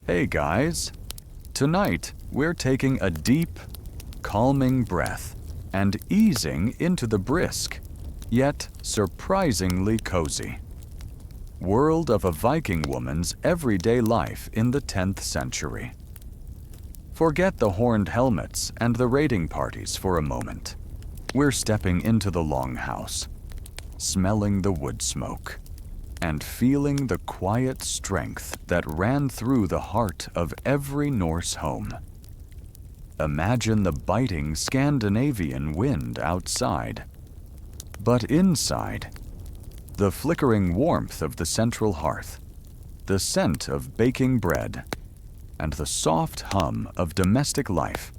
Hey guys! Tonight, we're taking a deep, calming breath and easing into the brisk, yet surprisingly cozy world of a Viking woman's everyday life in the 10th century. Forget the horned helmets and the raiding parties for a moment. We're stepping into the longhouse, smelling the wood smoke, and feeling the quiet strength that ran through the heart of every Norse home. Imagine the biting Scandinavian wind outside, but inside, the flickering warmth of the central hearth, the scent of baking bread, and the soft hum of domestic life.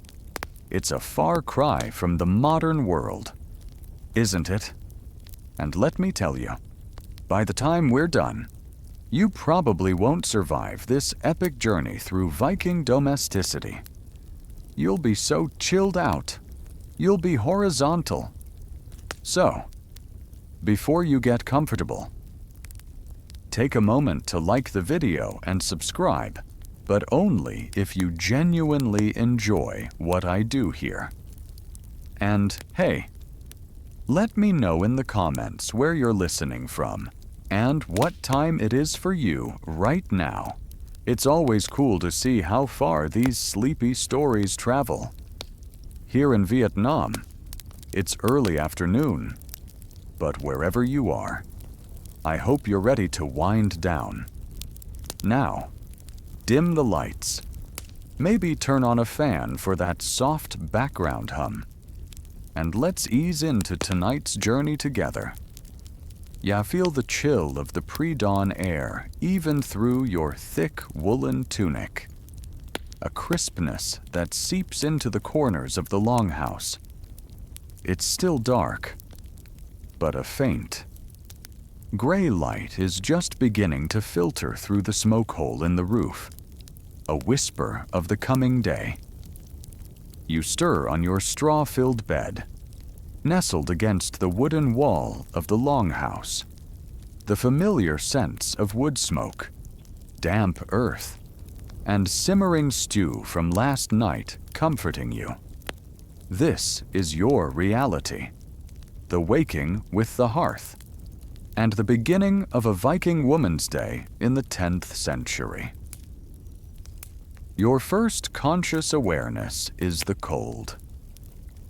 It's a far cry from the modern world, isn't it? And let me tell you, by the time we're done, you probably won't survive this epic journey through Viking domesticity. You'll be so chilled out, you'll be horizontal. So, before you get comfortable, take a moment to like the video and subscribe, but only if you genuinely enjoy what I do here. And hey, let me know in the comments where you're listening from and what time it is for you right now. It's always cool to see how far these sleepy stories travel. Here in Vietnam, it's early afternoon, but wherever you are, I hope you're ready to wind down. Now, dim the lights. Maybe turn on a fan for that soft background hum. And let's ease into tonight's journey together. Yeah, feel the chill of the pre-dawn air even through your thick woolen tunic. A crispness that seeps into the corners of the longhouse. It's still dark, but a faint gray light is just beginning to filter through the smoke hole in the roof, a whisper of the coming day. You stir on your straw-filled bed, nestled against the wooden wall of the longhouse. The familiar scents of wood smoke, damp earth, and simmering stew from last night comforting you. This is your reality, the waking with the hearth, and the beginning of a Viking woman's day in the 10th century. Your first conscious awareness is the cold.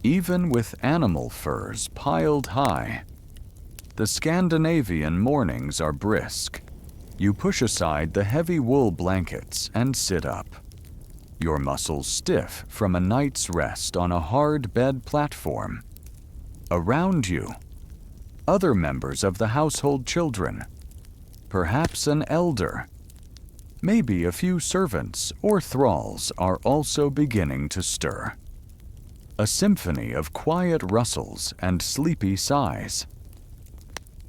Even with animal furs piled high, the Scandinavian mornings are brisk. You push aside the heavy wool blankets and sit up, your muscles stiff from a night's rest on a hard bed platform. Around you, other members of the household children, perhaps an elder, maybe a few servants or thralls are also beginning to stir. A symphony of quiet rustles and sleepy sighs.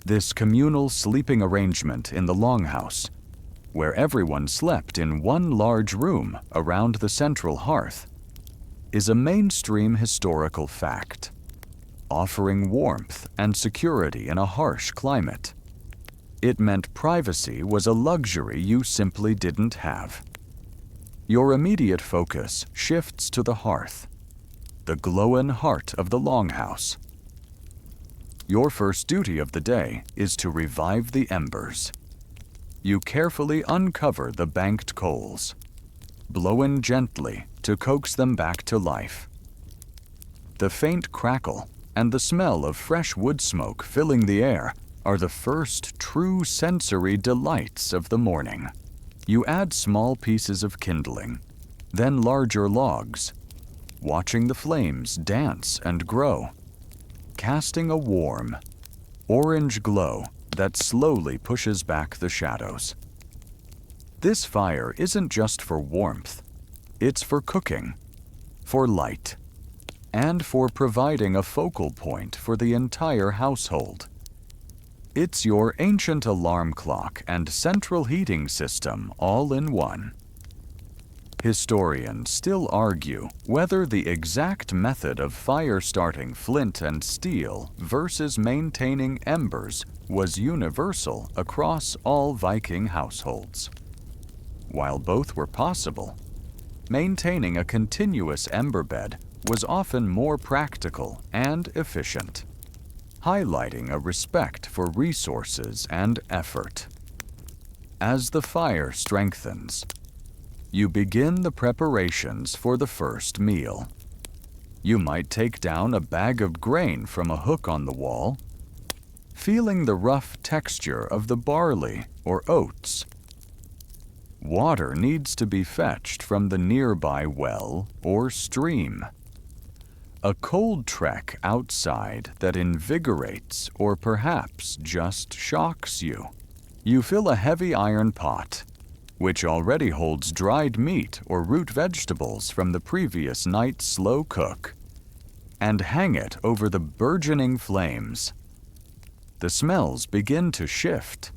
This communal sleeping arrangement in the longhouse, where everyone slept in one large room around the central hearth, is a mainstream historical fact, offering warmth and security in a harsh climate. It meant privacy was a luxury you simply didn't have. Your immediate focus shifts to the hearth, the glowing heart of the longhouse. Your first duty of the day is to revive the embers. You carefully uncover the banked coals, blow in gently to coax them back to life. The faint crackle and the smell of fresh wood smoke filling the air are the first true sensory delights of the morning. You add small pieces of kindling, then larger logs, watching the flames dance and grow, casting a warm, orange glow that slowly pushes back the shadows. This fire isn't just for warmth, it's for cooking, for light, and for providing a focal point for the entire household. It's your ancient alarm clock and central heating system all in one. Historians still argue whether the exact method of fire-starting flint and steel versus maintaining embers was universal across all Viking households. While both were possible, maintaining a continuous ember bed was often more practical and efficient, highlighting a respect for resources and effort. As the fire strengthens, you begin the preparations for the first meal. You might take down a bag of grain from a hook on the wall, feeling the rough texture of the barley or oats. Water needs to be fetched from the nearby well or stream. A cold trek outside that invigorates or perhaps just shocks you. You fill a heavy iron pot, which already holds dried meat or root vegetables from the previous night's slow cook, and hang it over the burgeoning flames. The smells begin to shift,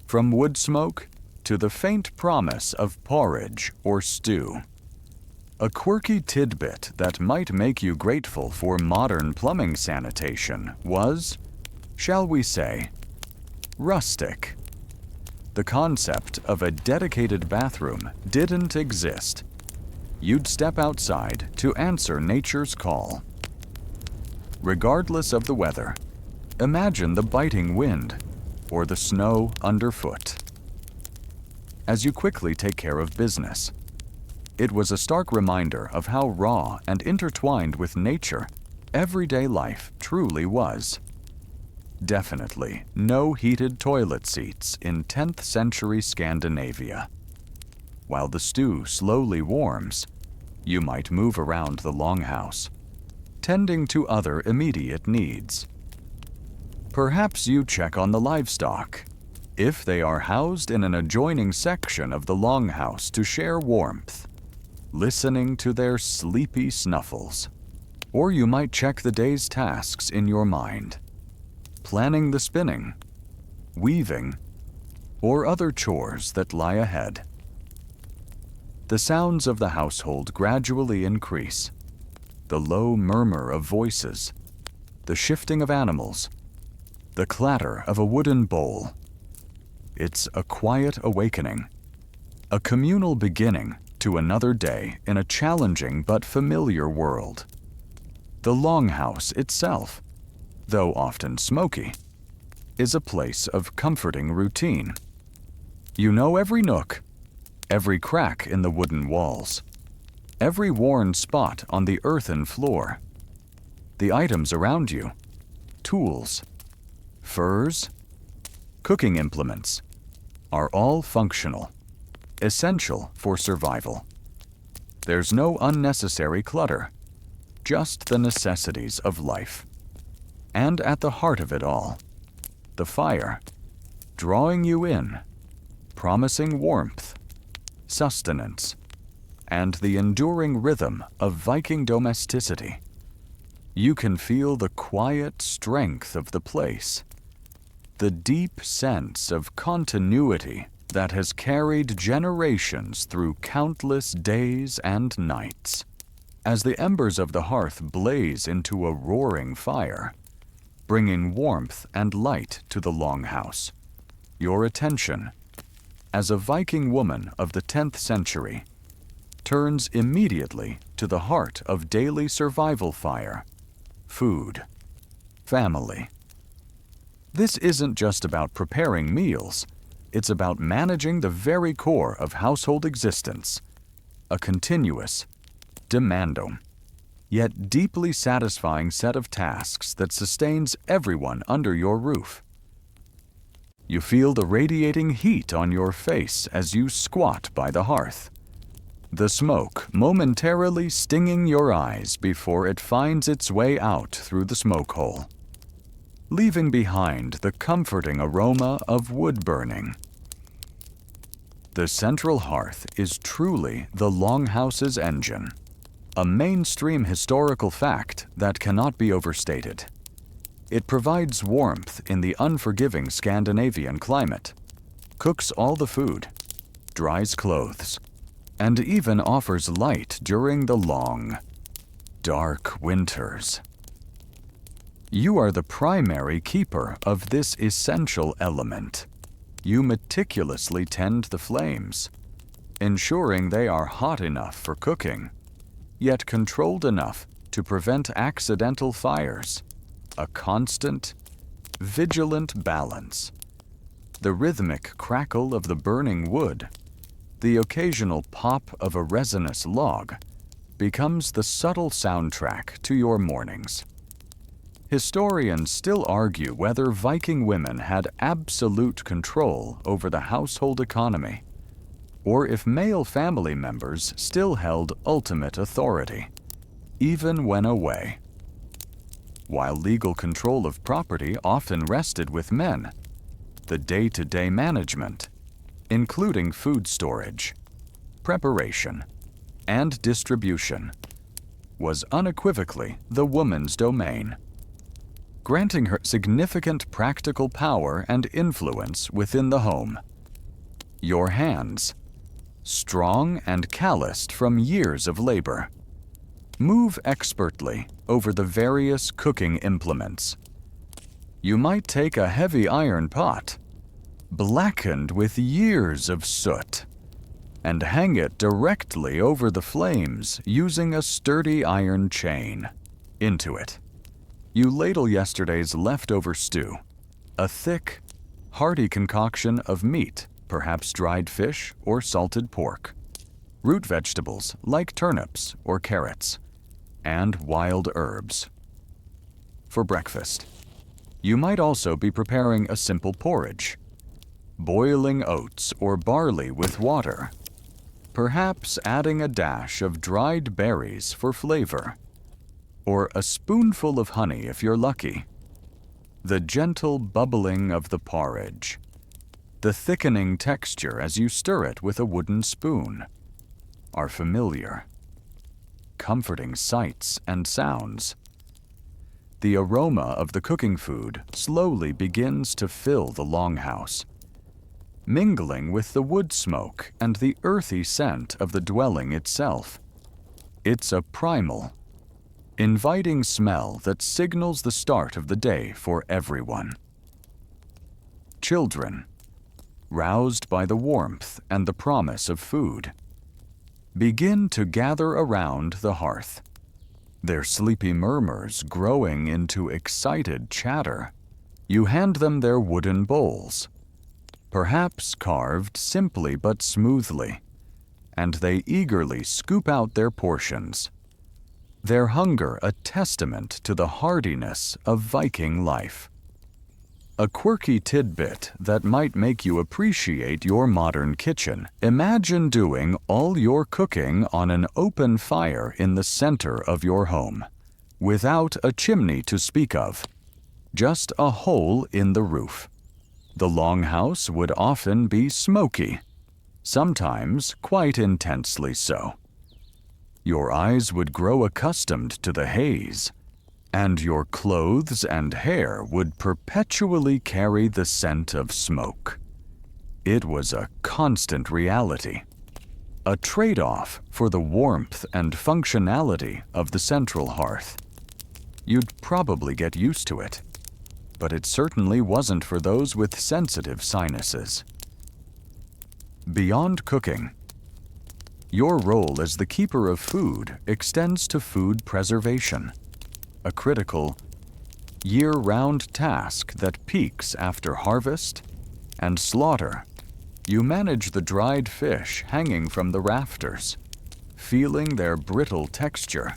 from wood smoke to the faint promise of porridge or stew. A quirky tidbit that might make you grateful for modern plumbing sanitation was, shall we say, rustic. The concept of a dedicated bathroom didn't exist. You'd step outside to answer nature's call. Regardless of the weather, imagine the biting wind or the snow underfoot. As you quickly take care of business, it was a stark reminder of how raw and intertwined with nature everyday life truly was. Definitely no heated toilet seats in 10th century Scandinavia. While the stew slowly warms, you might move around the longhouse, tending to other immediate needs. Perhaps you check on the livestock, if they are housed in an adjoining section of the longhouse to share warmth, listening to their sleepy snuffles. Or you might check the day's tasks in your mind, planning the spinning, weaving, or other chores that lie ahead. The sounds of the household gradually increase. The low murmur of voices, the shifting of animals, the clatter of a wooden bowl. It's a quiet awakening, a communal beginning to another day in a challenging but familiar world. The longhouse itself, though often smoky, is a place of comforting routine. You know every nook, every crack in the wooden walls, every worn spot on the earthen floor. The items around you, tools, furs, cooking implements, are all functional, essential for survival. There's no unnecessary clutter, just the necessities of life. And at the heart of it all, the fire, drawing you in, promising warmth, sustenance, and the enduring rhythm of Viking domesticity. You can feel the quiet strength of the place, the deep sense of continuity that has carried generations through countless days and nights. As the embers of the hearth blaze into a roaring fire, bringing warmth and light to the longhouse, your attention, as a Viking woman of the 10th century, turns immediately to the heart of daily survival fire: food, family. This isn't just about preparing meals, it's about managing the very core of household existence, a continuous, demanding, yet deeply satisfying set of tasks that sustains everyone under your roof. You feel the radiating heat on your face as you squat by the hearth, the smoke momentarily stinging your eyes before it finds its way out through the smoke hole, leaving behind the comforting aroma of wood burning. The central hearth is truly the longhouse's engine, a mainstream historical fact that cannot be overstated. It provides warmth in the unforgiving Scandinavian climate, cooks all the food, dries clothes, and even offers light during the long, dark winters. You are the primary keeper of this essential element. You meticulously tend the flames, ensuring they are hot enough for cooking, yet controlled enough to prevent accidental fires. A constant, vigilant balance. The rhythmic crackle of the burning wood, the occasional pop of a resinous log, becomes the subtle soundtrack to your mornings. Historians still argue whether Viking women had absolute control over the household economy, or if male family members still held ultimate authority, even when away. While legal control of property often rested with men, the day-to-day management, including food storage, preparation, and distribution, was unequivocally the woman's domain, granting her significant practical power and influence within the home. Your hands, strong and calloused from years of labor, move expertly over the various cooking implements. You might take a heavy iron pot, blackened with years of soot, and hang it directly over the flames using a sturdy iron chain. Into it, you ladle yesterday's leftover stew, a thick, hearty concoction of meat, perhaps dried fish or salted pork, root vegetables like turnips or carrots, and wild herbs. For breakfast, you might also be preparing a simple porridge, boiling oats or barley with water, perhaps adding a dash of dried berries for flavor, or a spoonful of honey if you're lucky. The gentle bubbling of the porridge, the thickening texture as you stir it with a wooden spoon, are familiar, comforting sights and sounds. The aroma of the cooking food slowly begins to fill the longhouse, mingling with the wood smoke and the earthy scent of the dwelling itself. It's a primal, inviting smell that signals the start of the day for everyone. Children, roused by the warmth and the promise of food, begin to gather around the hearth, their sleepy murmurs growing into excited chatter. You hand them their wooden bowls, perhaps carved simply but smoothly, and they eagerly scoop out their portions, their hunger a testament to the hardiness of Viking life. A quirky tidbit that might make you appreciate your modern kitchen. Imagine doing all your cooking on an open fire in the center of your home, without a chimney to speak of, just a hole in the roof. The longhouse would often be smoky, sometimes quite intensely so. Your eyes would grow accustomed to the haze, and your clothes and hair would perpetually carry the scent of smoke. It was a constant reality, a trade-off for the warmth and functionality of the central hearth. You'd probably get used to it, but it certainly wasn't for those with sensitive sinuses. Beyond cooking, your role as the keeper of food extends to food preservation, a critical, year-round task that peaks after harvest and slaughter. You manage the dried fish hanging from the rafters, feeling their brittle texture,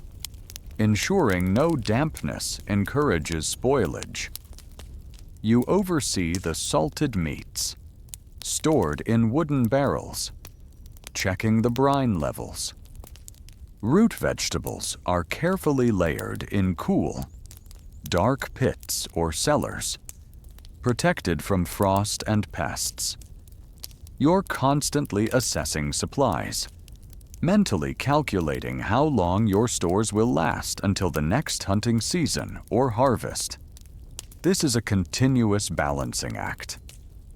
ensuring no dampness encourages spoilage. You oversee the salted meats, stored in wooden barrels, checking the brine levels. Root vegetables are carefully layered in cool, dark pits or cellars, protected from frost and pests. You're constantly assessing supplies, mentally calculating how long your stores will last until the next hunting season or harvest. This is a continuous balancing act,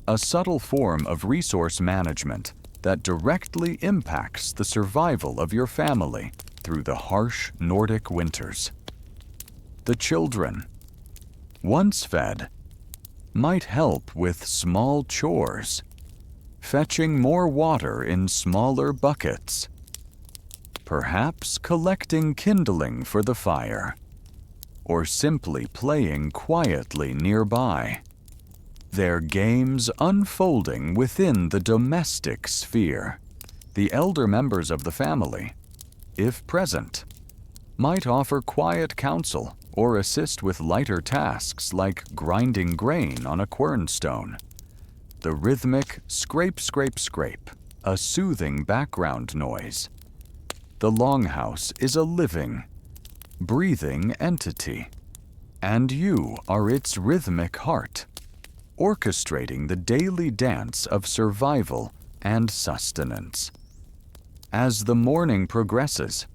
a subtle form of resource management that directly impacts the survival of your family through the harsh Nordic winters. The children, once fed, might help with small chores, fetching more water in smaller buckets, perhaps collecting kindling for the fire, or simply playing quietly nearby. Their games unfolding within the domestic sphere. The elder members of the family, if present, might offer quiet counsel or assist with lighter tasks like grinding grain on a quernstone. The rhythmic scrape, scrape, scrape, a soothing background noise. The longhouse is a living, breathing entity, and you are its rhythmic heart, orchestrating the daily dance of survival and sustenance. As the morning progresses,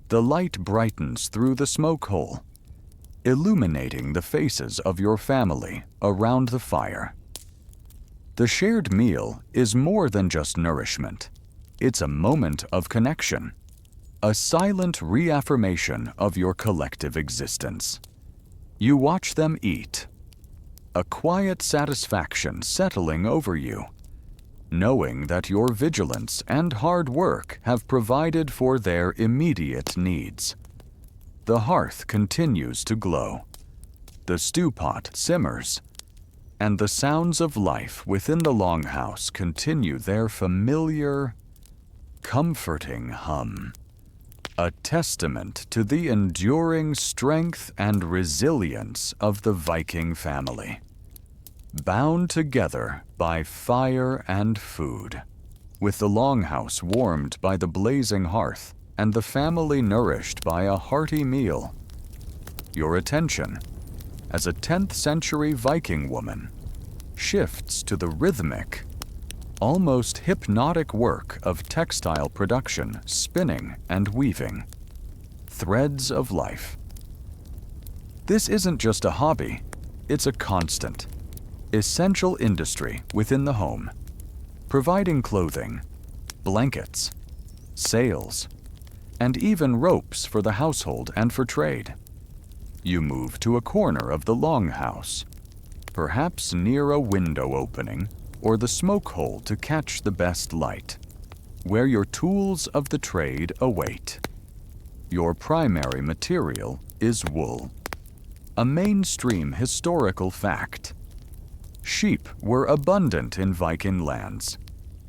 the light brightens through the smoke hole, illuminating the faces of your family around the fire. The shared meal is more than just nourishment. It's a moment of connection, a silent reaffirmation of your collective existence. You watch them eat, a quiet satisfaction settling over you, knowing that your vigilance and hard work have provided for their immediate needs. The hearth continues to glow, the stew pot simmers, and the sounds of life within the longhouse continue their familiar, comforting hum, a testament to the enduring strength and resilience of the Viking family, bound together by fire and food, with the longhouse warmed by the blazing hearth and the family nourished by a hearty meal. Your attention, as a 10th century Viking woman, shifts to the rhythmic, almost hypnotic work of textile production, spinning and weaving. Threads of life. This isn't just a hobby, it's a constant, essential industry within the home, providing clothing, blankets, sails, and even ropes for the household and for trade. You move to a corner of the longhouse, perhaps near a window opening or the smoke hole to catch the best light, where your tools of the trade await. Your primary material is wool, a mainstream historical fact. Sheep were abundant in Viking lands,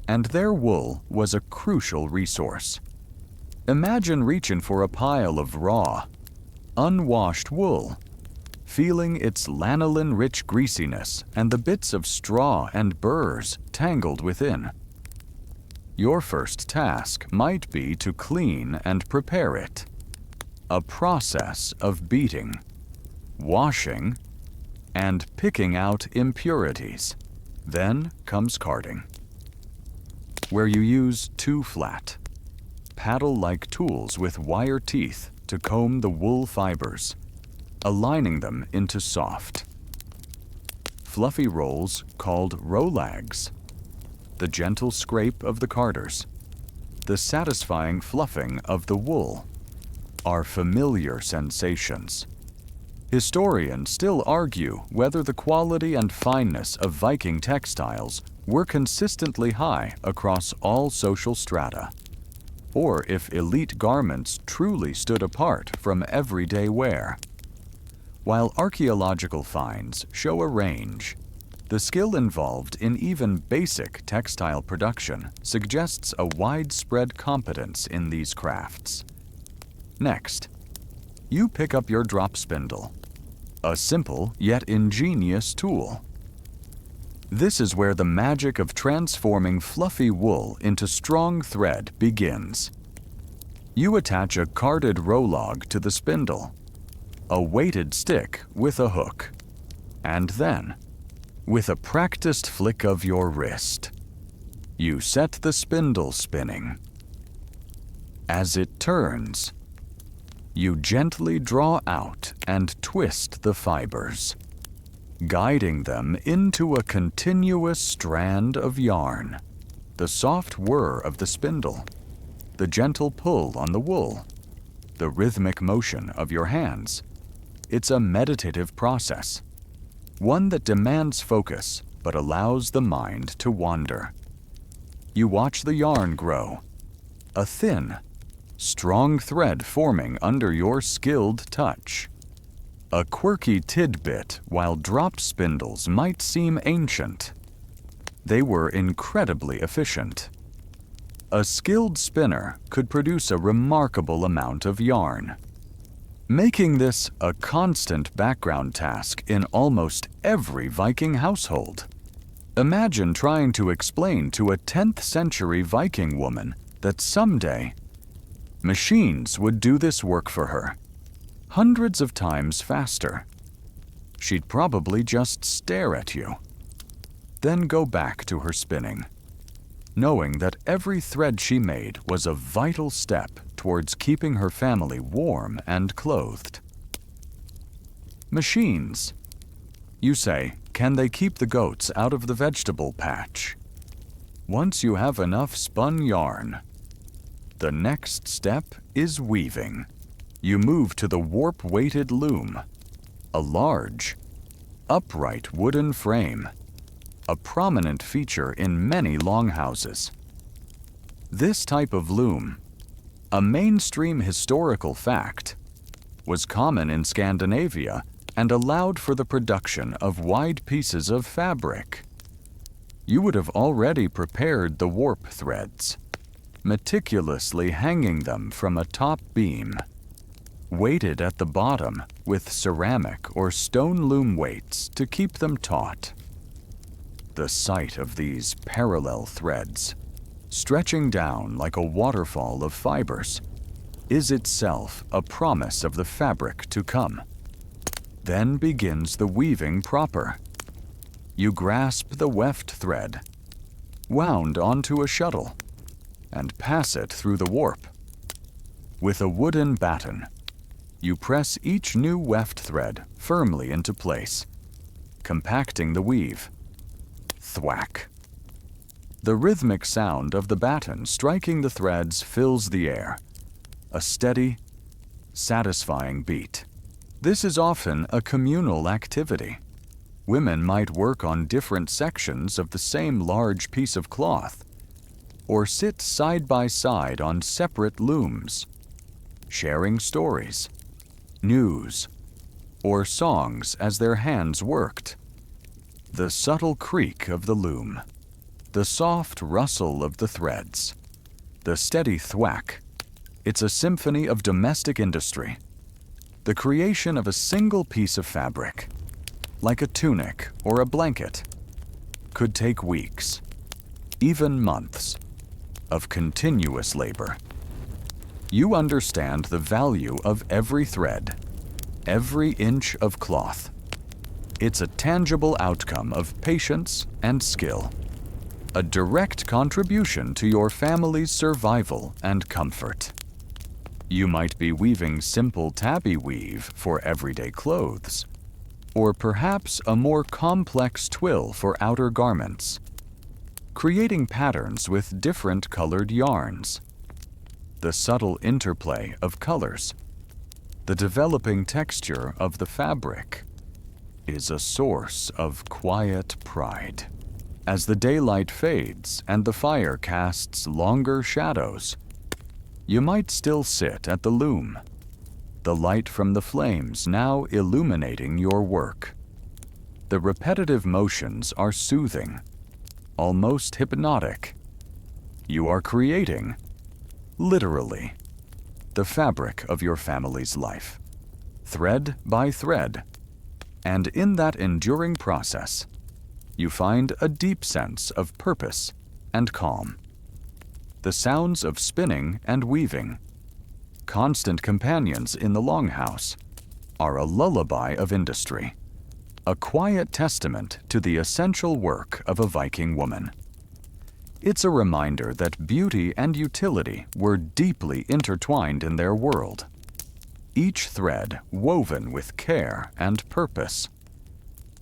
and their wool was a crucial resource. Imagine reaching for a pile of raw, unwashed wool, feeling its lanolin-rich greasiness and the bits of straw and burrs tangled within. Your first task might be to clean and prepare it, a process of beating, washing, and picking out impurities. Then comes carding, where you use two flat, paddle-like tools with wire teeth to comb the wool fibers, aligning them into soft, fluffy rolls called rolags. The gentle scrape of the carders, the satisfying fluffing of the wool, are familiar sensations. Historians still argue whether the quality and fineness of Viking textiles were consistently high across all social strata, or if elite garments truly stood apart from everyday wear. While archaeological finds show a range, the skill involved in even basic textile production suggests a widespread competence in these crafts. Next, you pick up your drop spindle, a simple yet ingenious tool. This is where the magic of transforming fluffy wool into strong thread begins. You attach a carded rowlog to the spindle, a weighted stick with a hook, and then, with a practiced flick of your wrist, you set the spindle spinning. As it turns, you gently draw out and twist the fibers, guiding them into a continuous strand of yarn. The soft whir of the spindle, the gentle pull on the wool, the rhythmic motion of your hands. It's a meditative process, one that demands focus but allows the mind to wander. You watch the yarn grow, a thin, strong thread forming under your skilled touch. A quirky tidbit, while drop spindles might seem ancient, they were incredibly efficient. A skilled spinner could produce a remarkable amount of yarn, making this a constant background task in almost every Viking household. Imagine trying to explain to a 10th century Viking woman that someday machines would do this work for her, hundreds of times faster. She'd probably just stare at you, then go back to her spinning, knowing that every thread she made was a vital step towards keeping her family warm and clothed. Machines. You say, can they keep the goats out of the vegetable patch? Once you have enough spun yarn, the next step is weaving. You move to the warp-weighted loom, a large, upright wooden frame, a prominent feature in many longhouses. This type of loom, a mainstream historical fact, was common in Scandinavia and allowed for the production of wide pieces of fabric. You would have already prepared the warp threads, meticulously hanging them from a top beam, weighted at the bottom with ceramic or stone loom weights to keep them taut. The sight of these parallel threads, stretching down like a waterfall of fibers, is itself a promise of the fabric to come. Then begins the weaving proper. You grasp the weft thread, wound onto a shuttle, and pass it through the warp. With a wooden batten, you press each new weft thread firmly into place, compacting the weave. Thwack. The rhythmic sound of the batten striking the threads fills the air, a steady, satisfying beat. This is often a communal activity. Women might work on different sections of the same large piece of cloth, or sit side by side on separate looms, sharing stories, news, or songs as their hands worked. The subtle creak of the loom, the soft rustle of the threads, the steady thwack. It's a symphony of domestic industry. The creation of a single piece of fabric, like a tunic or a blanket, could take weeks, even months, of continuous labor. You understand the value of every thread, every inch of cloth. It's a tangible outcome of patience and skill, a direct contribution to your family's survival and comfort. You might be weaving simple tabby weave for everyday clothes, or perhaps a more complex twill for outer garments, creating patterns with different colored yarns. The subtle interplay of colors, the developing texture of the fabric, is a source of quiet pride. As the daylight fades and the fire casts longer shadows, you might still sit at the loom, the light from the flames now illuminating your work. The repetitive motions are soothing, almost hypnotic. You are creating, literally, the fabric of your family's life, thread by thread. And in that enduring process, you find a deep sense of purpose and calm. The sounds of spinning and weaving, constant companions in the longhouse, are a lullaby of industry, a quiet testament to the essential work of a Viking woman. It's a reminder that beauty and utility were deeply intertwined in their world, each thread woven with care and purpose,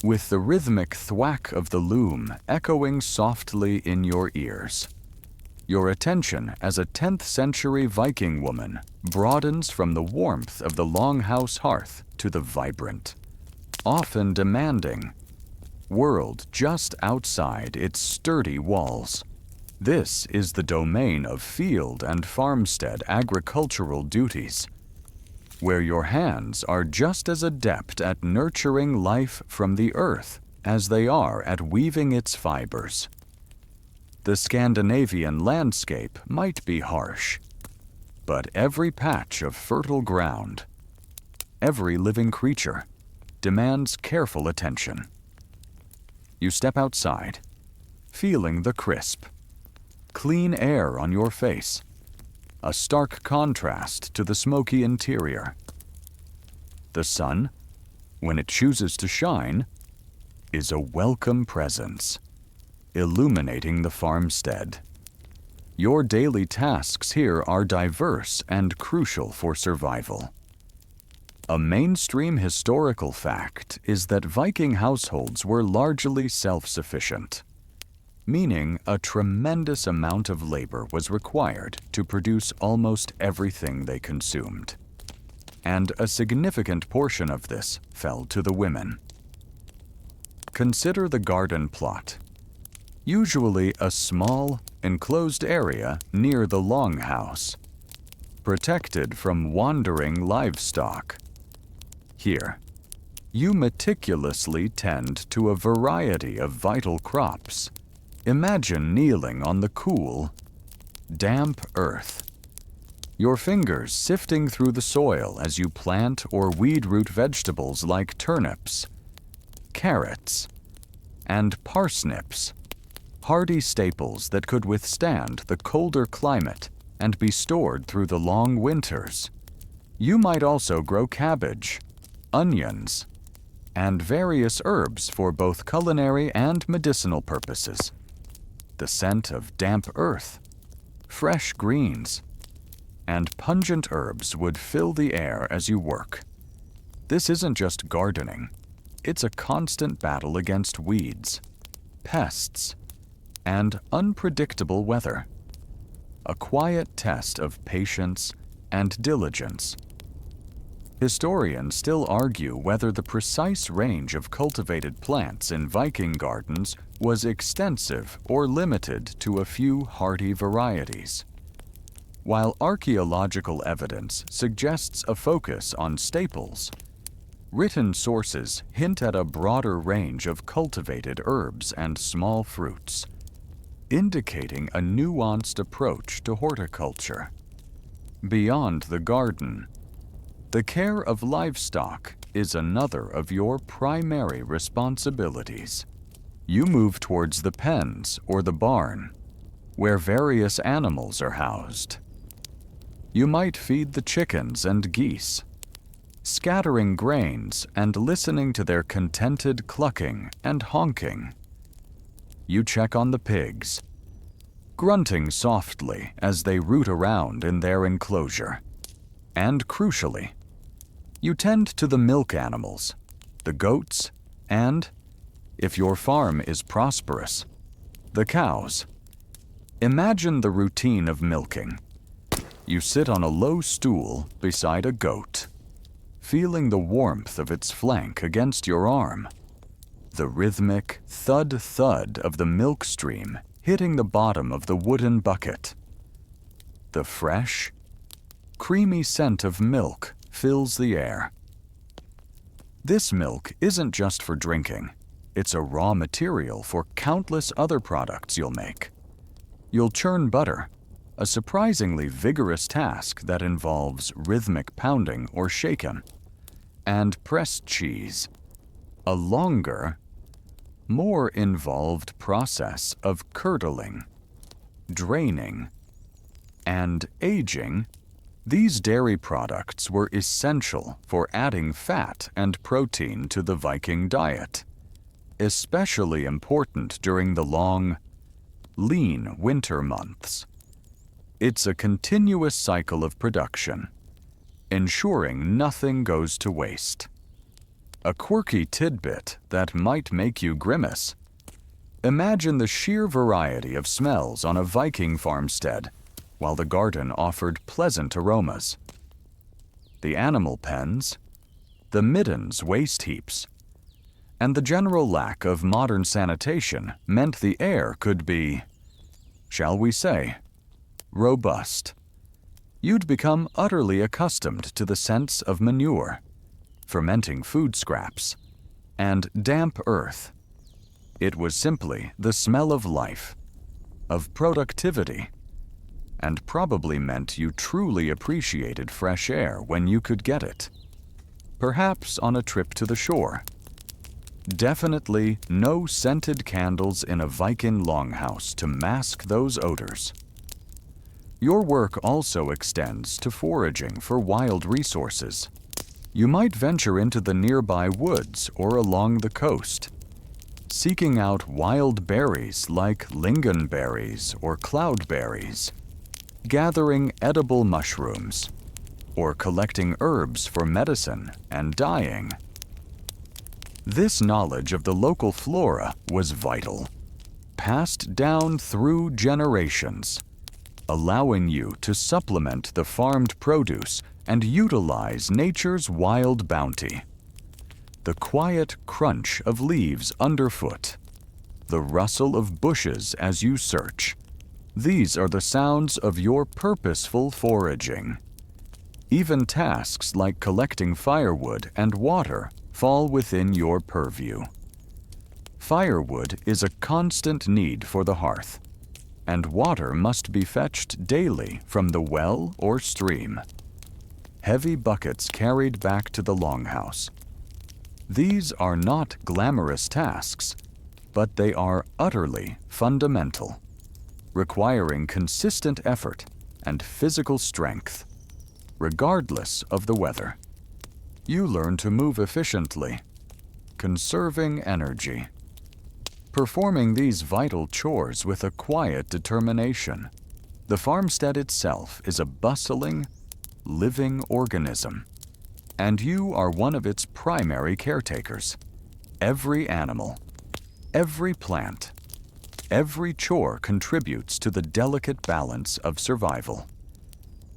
with the rhythmic thwack of the loom echoing softly in your ears. Your attention as a 10th century Viking woman broadens from the warmth of the longhouse hearth to the vibrant, often demanding, world just outside its sturdy walls. This is the domain of field and farmstead agricultural duties, where your hands are just as adept at nurturing life from the earth as they are at weaving its fibers. The Scandinavian landscape might be harsh, but every patch of fertile ground, every living creature, demands careful attention. You step outside, feeling the crisp, clean air on your face, a stark contrast to the smoky interior. The sun, when it chooses to shine, is a welcome presence, illuminating the farmstead. Your daily tasks here are diverse and crucial for survival. A mainstream historical fact is that Viking households were largely self-sufficient, meaning a tremendous amount of labor was required to produce almost everything they consumed. And a significant portion of this fell to the women. Consider the garden plot. Usually a small, enclosed area near the longhouse, protected from wandering livestock. Here, you meticulously tend to a variety of vital crops. Imagine kneeling on the cool, damp earth, your fingers sifting through the soil as you plant or weed root vegetables like turnips, carrots, and parsnips, hardy staples that could withstand the colder climate and be stored through the long winters. You might also grow cabbage, onions, and various herbs for both culinary and medicinal purposes. The scent of damp earth, fresh greens, and pungent herbs would fill the air as you work. This isn't just gardening. It's a constant battle against weeds, pests, and unpredictable weather. A quiet test of patience and diligence. Historians still argue whether the precise range of cultivated plants in Viking gardens was extensive or limited to a few hardy varieties. While archaeological evidence suggests a focus on staples, written sources hint at a broader range of cultivated herbs and small fruits, indicating a nuanced approach to horticulture. Beyond the garden, the care of livestock is another of your primary responsibilities. You move towards the pens or the barn, where various animals are housed. You might feed the chickens and geese, scattering grains and listening to their contented clucking and honking. You check on the pigs, grunting softly as they root around in their enclosure. And crucially, you tend to the milk animals, the goats, and, if your farm is prosperous, the cows. Imagine the routine of milking. You sit on a low stool beside a goat, feeling the warmth of its flank against your arm, the rhythmic thud-thud of the milk stream hitting the bottom of the wooden bucket. The fresh, creamy scent of milk fills the air. This milk isn't just for drinking. It's a raw material for countless other products you'll make. You'll churn butter, a surprisingly vigorous task that involves rhythmic pounding or shaking, and pressed cheese, a longer, more involved process of curdling, draining, and aging. These dairy products were essential for adding fat and protein to the Viking diet, especially important during the long, lean winter months. It's a continuous cycle of production, ensuring nothing goes to waste. A quirky tidbit that might make you grimace. Imagine the sheer variety of smells on a Viking farmstead, while the garden offered pleasant aromas. The animal pens, the middens waste heaps, and the general lack of modern sanitation meant the air could be shall we say, robust. You'd become utterly accustomed to the sense of manure, fermenting food scraps, and damp earth. It was simply the smell of life, of productivity, and probably meant you truly appreciated fresh air when you could get it. Perhaps on a trip to the shore. Definitely no scented candles in a Viking longhouse to mask those odors. Your work also extends to foraging for wild resources. You might venture into the nearby woods or along the coast, seeking out wild berries like lingonberries or cloudberries, gathering edible mushrooms, or collecting herbs for medicine and dyeing. This knowledge of the local flora was vital, passed down through generations, allowing you to supplement the farmed produce and utilize nature's wild bounty. The quiet crunch of leaves underfoot, the rustle of bushes as you search. These are the sounds of your purposeful foraging. Even tasks like collecting firewood and water fall within your purview. Firewood is a constant need for the hearth, and water must be fetched daily from the well or stream. Heavy buckets carried back to the longhouse. These are not glamorous tasks, but they are utterly fundamental, requiring consistent effort and physical strength, regardless of the weather. You learn to move efficiently, conserving energy, performing these vital chores with a quiet determination. The farmstead itself is a bustling, living organism, and you are one of its primary caretakers. Every animal, every plant, every chore contributes to the delicate balance of survival.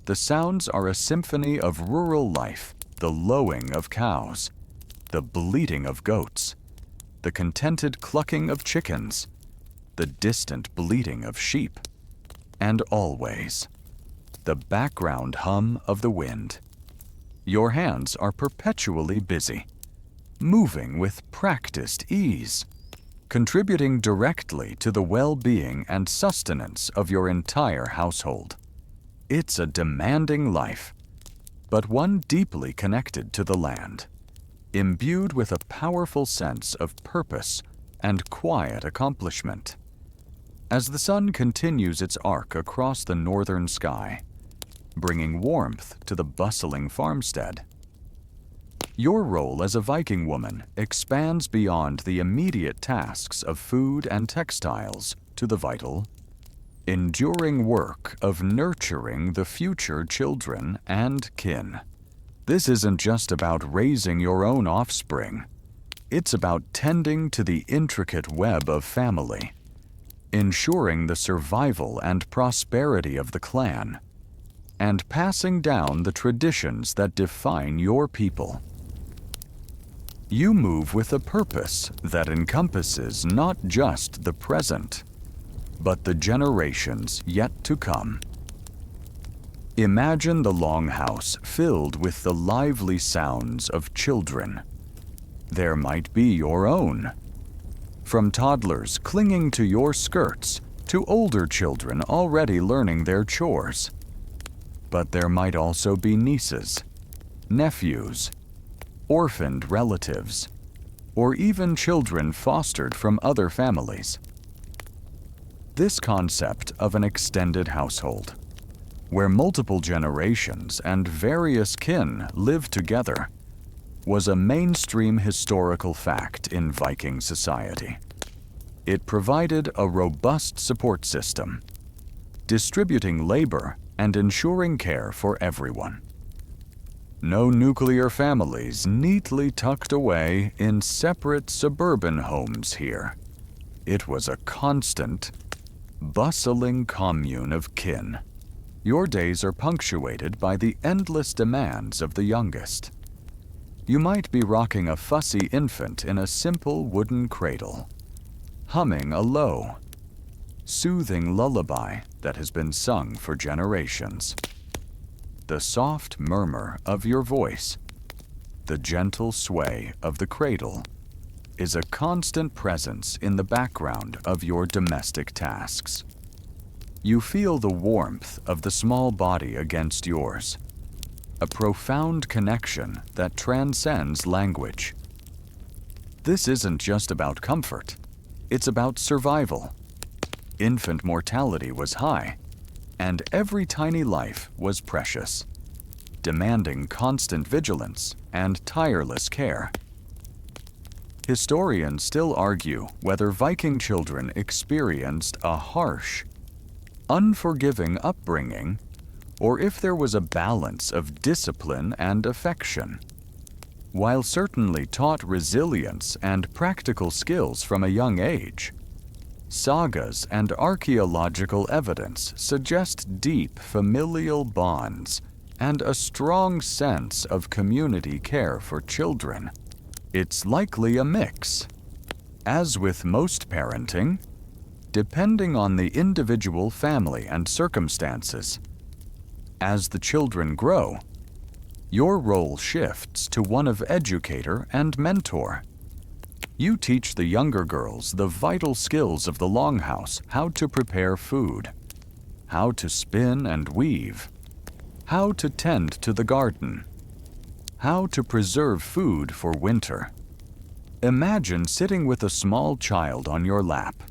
The sounds are a symphony of rural life, the lowing of cows, the bleating of goats, the contented clucking of chickens, the distant bleating of sheep, and always the background hum of the wind. Your hands are perpetually busy, moving with practiced ease, contributing directly to the well-being and sustenance of your entire household. It's a demanding life, but one deeply connected to the land, imbued with a powerful sense of purpose and quiet accomplishment. As the sun continues its arc across the northern sky, bringing warmth to the bustling farmstead, your role as a Viking woman expands beyond the immediate tasks of food and textiles to the vital, enduring work of nurturing the future children and kin. This isn't just about raising your own offspring. It's about tending to the intricate web of family, ensuring the survival and prosperity of the clan, and passing down the traditions that define your people. You move with a purpose that encompasses not just the present, but the generations yet to come. Imagine the longhouse filled with the lively sounds of children. There might be your own, from toddlers clinging to your skirts to older children already learning their chores. But there might also be nieces, nephews, orphaned relatives, or even children fostered from other families. This concept of an extended household, where multiple generations and various kin live together, was a mainstream historical fact in Viking society. It provided a robust support system, distributing labor and ensuring care for everyone. No nuclear families neatly tucked away in separate suburban homes here. It was a constant, bustling commune of kin. Your days are punctuated by the endless demands of the youngest. You might be rocking a fussy infant in a simple wooden cradle, humming a low, soothing lullaby that has been sung for generations. The soft murmur of your voice, the gentle sway of the cradle, is a constant presence in the background of your domestic tasks. You feel the warmth of the small body against yours, a profound connection that transcends language. This isn't just about comfort, it's about survival. Infant mortality was high, and every tiny life was precious, demanding constant vigilance and tireless care. Historians still argue whether Viking children experienced a harsh, unforgiving upbringing, or if there was a balance of discipline and affection. While certainly taught resilience and practical skills from a young age, sagas and archaeological evidence suggest deep familial bonds and a strong sense of community care for children. It's likely a mix. As with most parenting, depending on the individual family and circumstances, as the children grow, your role shifts to one of educator and mentor. You teach the younger girls the vital skills of the longhouse: how to prepare food, how to spin and weave, how to tend to the garden, how to preserve food for winter. Imagine sitting with a small child on your lap,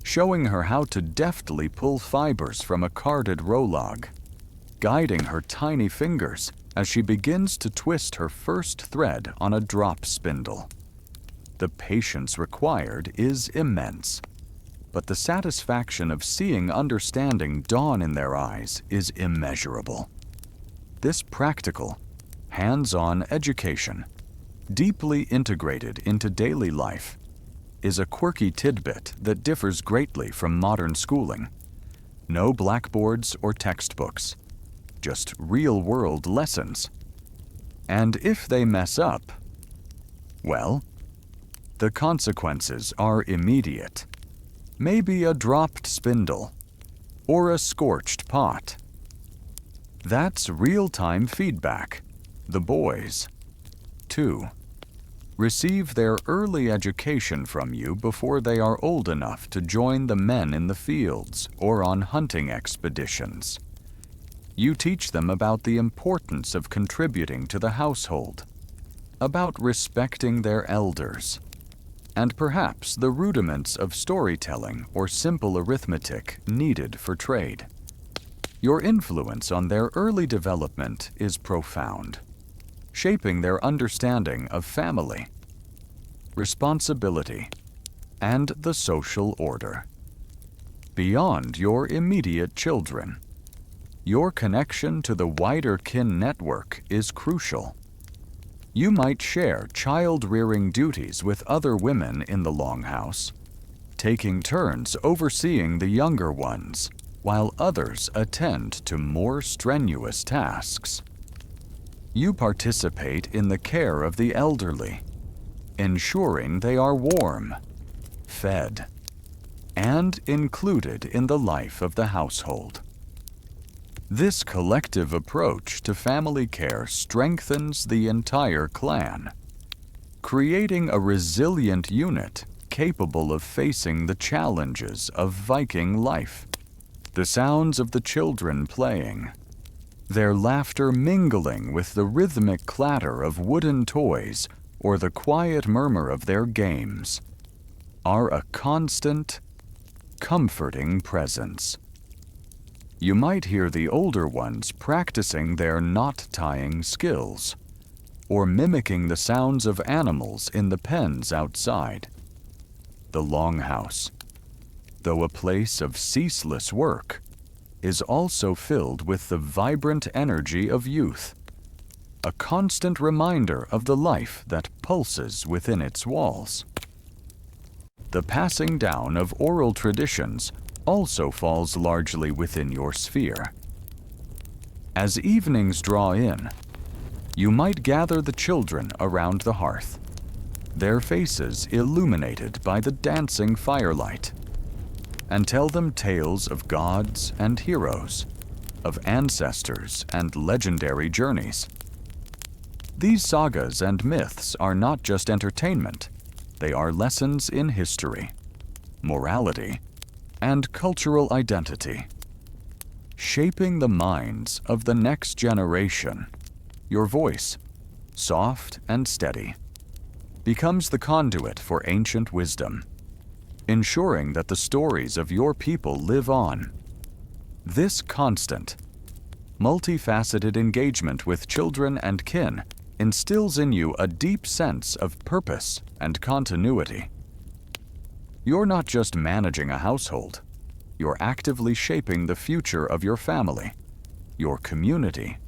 showing her how to deftly pull fibers from a carded rowlog, guiding her tiny fingers as she begins to twist her first thread on a drop spindle. The patience required is immense, but the satisfaction of seeing understanding dawn in their eyes is immeasurable. This practical, hands-on education, deeply integrated into daily life, is a quirky tidbit that differs greatly from modern schooling. No blackboards or textbooks, just real-world lessons. And if they mess up, well, the consequences are immediate. Maybe a dropped spindle or a scorched pot. That's real-time feedback. The boys, too, receive their early education from you before they are old enough to join the men in the fields or on hunting expeditions. You teach them about the importance of contributing to the household, about respecting their elders, and perhaps the rudiments of storytelling or simple arithmetic needed for trade. Your influence on their early development is profound, shaping their understanding of family, responsibility, and the social order. Beyond your immediate children, your connection to the wider kin network is crucial. You might share child-rearing duties with other women in the longhouse, taking turns overseeing the younger ones, while others attend to more strenuous tasks. You participate in the care of the elderly, ensuring they are warm, fed, and included in the life of the household. This collective approach to family care strengthens the entire clan, creating a resilient unit capable of facing the challenges of Viking life. The sounds of the children playing, their laughter mingling with the rhythmic clatter of wooden toys or the quiet murmur of their games, are a constant, comforting presence. You might hear the older ones practicing their knot-tying skills, or mimicking the sounds of animals in the pens outside. The longhouse, though a place of ceaseless work, is also filled with the vibrant energy of youth, a constant reminder of the life that pulses within its walls. The passing down of oral traditions also falls largely within your sphere. As evenings draw in, you might gather the children around the hearth, their faces illuminated by the dancing firelight. and tell them tales of gods and heroes, of ancestors and legendary journeys. These sagas and myths are not just entertainment, they are lessons in history, morality, and cultural identity. Shaping the minds of the next generation, your voice, soft and steady, becomes the conduit for ancient wisdom, ensuring that the stories of your people live on. This constant, multifaceted engagement with children and kin instills in you a deep sense of purpose and continuity. You're not just managing a household, you're actively shaping the future of your family, your community,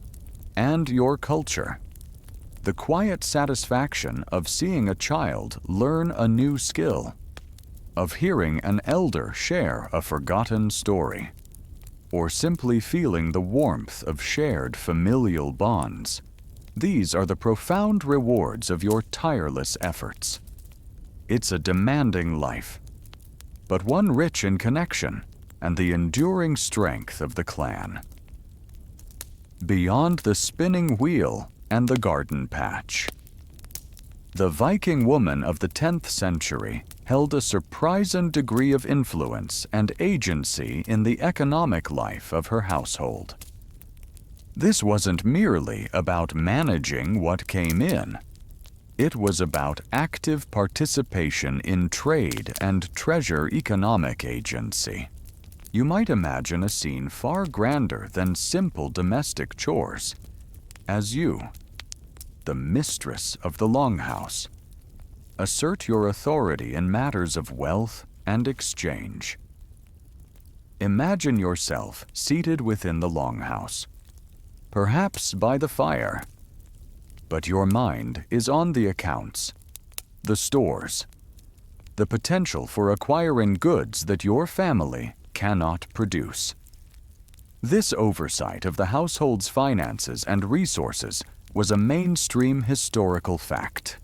and your culture. The quiet satisfaction of seeing a child learn a new skill, of hearing an elder share a forgotten story, or simply feeling the warmth of shared familial bonds. These are the profound rewards of your tireless efforts. It's a demanding life, but one rich in connection and the enduring strength of the clan. Beyond the spinning wheel and the garden patch. The Viking woman of the 10th century held a surprising degree of influence and agency in the economic life of her household. This wasn't merely about managing what came in. It was about active participation in trade and treasure economic agency. You might imagine a scene far grander than simple domestic chores, as you, the mistress of the longhouse, assert your authority in matters of wealth and exchange. Imagine yourself seated within the longhouse, perhaps by the fire, but your mind is on the accounts, the stores, the potential for acquiring goods that your family cannot produce. This oversight of the household's finances and resources was a mainstream historical fact,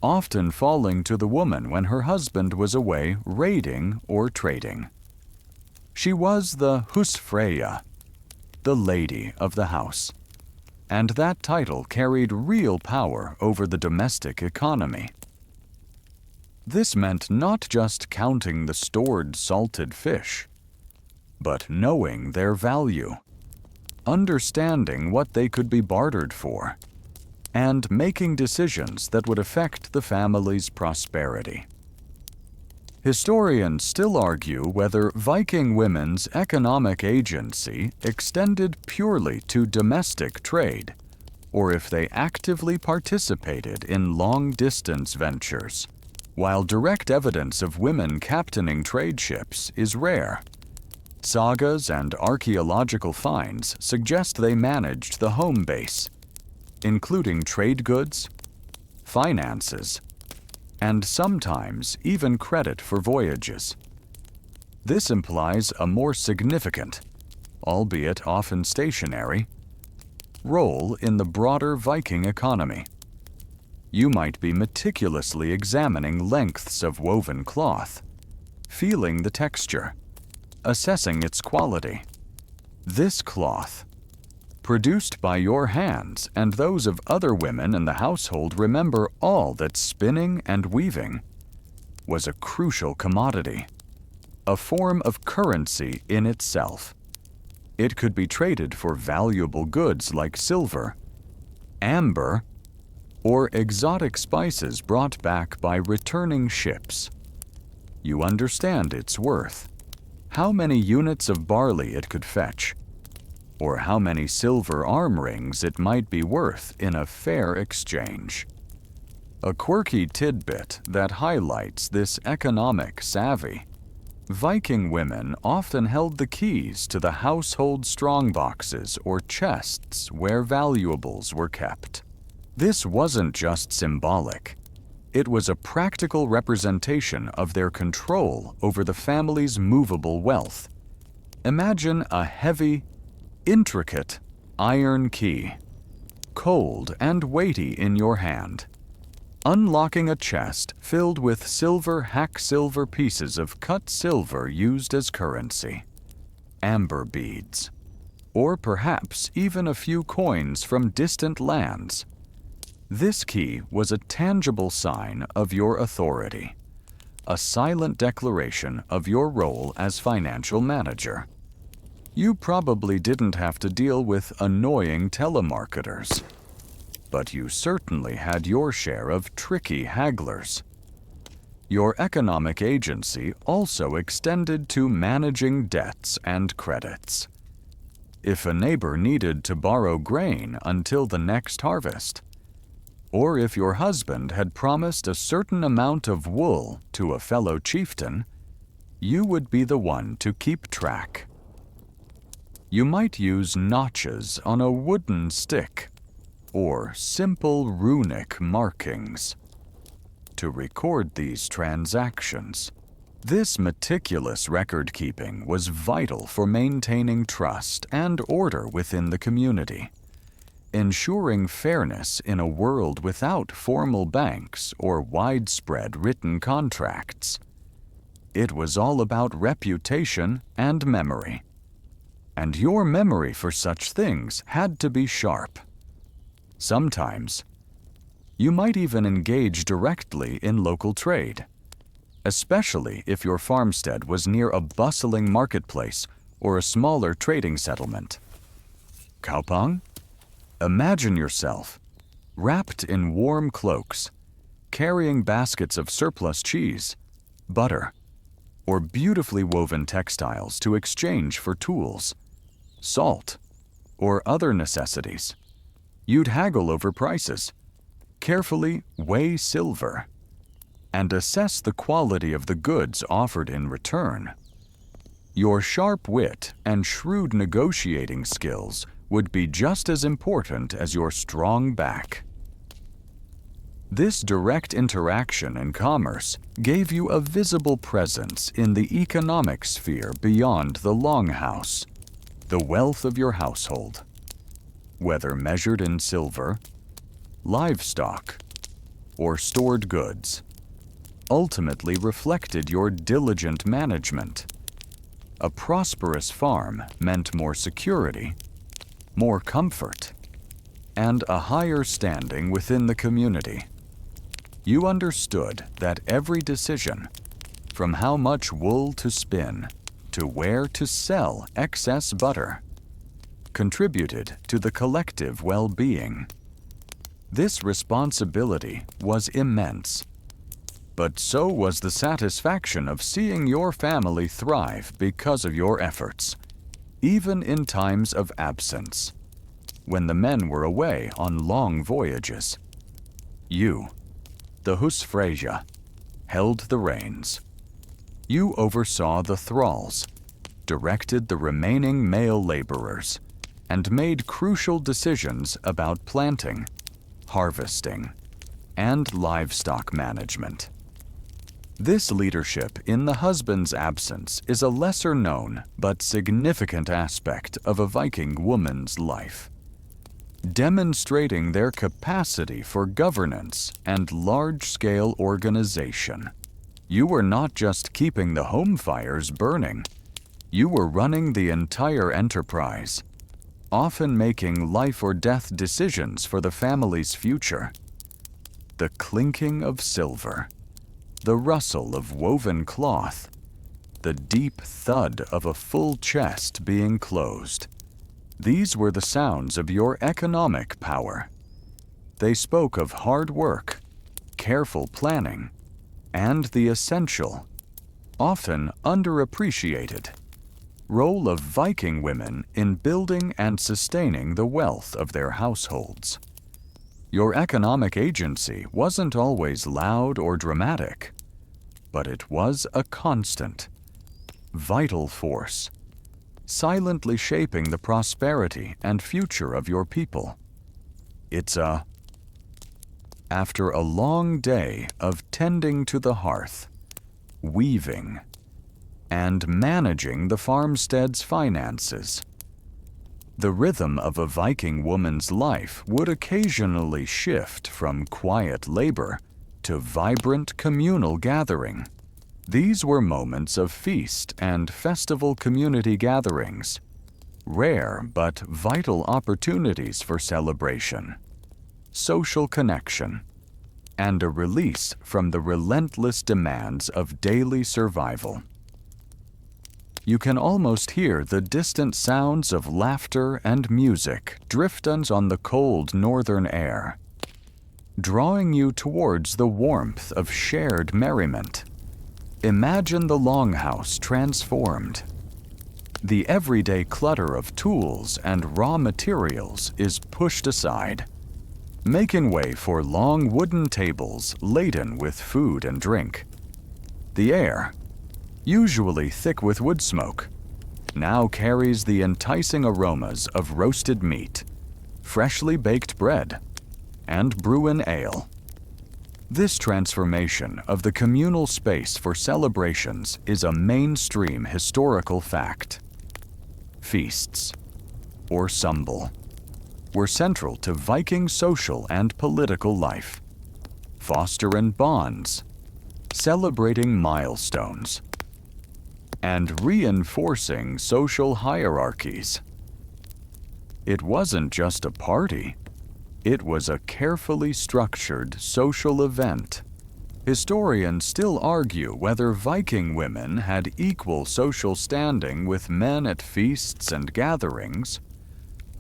often falling to the woman when her husband was away raiding or trading. She was the husfreyja, the lady of the house, and that title carried real power over the domestic economy. This meant not just counting the stored salted fish, but knowing their value, understanding what they could be bartered for, and making decisions that would affect the family's prosperity. Historians still argue whether Viking women's economic agency extended purely to domestic trade, or if they actively participated in long-distance ventures. While direct evidence of women captaining trade ships is rare, sagas and archaeological finds suggest they managed the home base, including trade goods, finances, and sometimes even credit for voyages. This implies a more significant, albeit often stationary, role in the broader Viking economy. You might be meticulously examining lengths of woven cloth, feeling the texture, assessing its quality. This cloth, produced by your hands and those of other women in the household, remember all that spinning and weaving was a crucial commodity, a form of currency in itself. It could be traded for valuable goods like silver, amber, or exotic spices brought back by returning ships. You understand its worth, how many units of barley it could fetch, or how many silver arm rings it might be worth in a fair exchange. A quirky tidbit that highlights this economic savvy: Viking women often held the keys to the household strongboxes or chests where valuables were kept. This wasn't just symbolic. It was a practical representation of their control over the family's movable wealth. Imagine a heavy, intricate iron key, cold and weighty in your hand, unlocking a chest filled with hack silver pieces of cut silver used as currency, amber beads, or perhaps even a few coins from distant lands. This key was a tangible sign of your authority, a silent declaration of your role as financial manager. You probably didn't have to deal with annoying telemarketers, but you certainly had your share of tricky hagglers. Your economic agency also extended to managing debts and credits. If a neighbor needed to borrow grain until the next harvest, or if your husband had promised a certain amount of wool to a fellow chieftain, you would be the one to keep track. You might use notches on a wooden stick or simple runic markings to record these transactions. This meticulous record-keeping was vital for maintaining trust and order within the community, ensuring fairness in a world without formal banks or widespread written contracts. It was all about reputation and memory. And your memory for such things had to be sharp. Sometimes, you might even engage directly in local trade, especially if your farmstead was near a bustling marketplace or a smaller trading settlement. Kaupang? Imagine yourself, wrapped in warm cloaks, carrying baskets of surplus cheese, butter, or beautifully woven textiles to exchange for tools, salt, or other necessities. You'd haggle over prices, carefully weigh silver, and assess the quality of the goods offered in return. Your sharp wit and shrewd negotiating skills would be just as important as your strong back. This direct interaction in commerce gave you a visible presence in the economic sphere beyond the longhouse, the wealth of your household, whether measured in silver, livestock, or stored goods, ultimately reflected your diligent management. A prosperous farm meant more security, more comfort, and a higher standing within the community. You understood that every decision, from how much wool to spin to where to sell excess butter, contributed to the collective well-being. This responsibility was immense, but so was the satisfaction of seeing your family thrive because of your efforts, even in times of absence, when the men were away on long voyages. You, the husfreyja, held the reins. You oversaw the thralls, directed the remaining male laborers, and made crucial decisions about planting, harvesting, and livestock management. This leadership in the husband's absence is a lesser-known but significant aspect of a Viking woman's life, demonstrating their capacity for governance and large-scale organization. You were not just keeping the home fires burning, you were running the entire enterprise, often making life-or-death decisions for the family's future. The clinking of silver, the rustle of woven cloth, the deep thud of a full chest being closed. These were the sounds of your economic power. They spoke of hard work, careful planning, and the essential, often underappreciated, role of Viking women in building and sustaining the wealth of their households. Your economic agency wasn't always loud or dramatic, but it was a constant, vital force, silently shaping the prosperity and future of your people. After a long day of tending to the hearth, weaving, and managing the farmstead's finances, the rhythm of a Viking woman's life would occasionally shift from quiet labor to vibrant communal gathering. These were moments of feast and festival community gatherings, rare but vital opportunities for celebration, social connection, and a release from the relentless demands of daily survival. You can almost hear the distant sounds of laughter and music drift on the cold northern air, drawing you towards the warmth of shared merriment. Imagine the longhouse transformed. The everyday clutter of tools and raw materials is pushed aside, making way for long wooden tables laden with food and drink. The air, usually thick with wood smoke, now carries the enticing aromas of roasted meat, freshly baked bread, and Bruin ale. This transformation of the communal space for celebrations is a mainstream historical fact. Feasts, or sumbel, were central to Viking social and political life, fostering bonds, celebrating milestones, and reinforcing social hierarchies. It wasn't just a party. It was a carefully structured social event. Historians still argue whether Viking women had equal social standing with men at feasts and gatherings,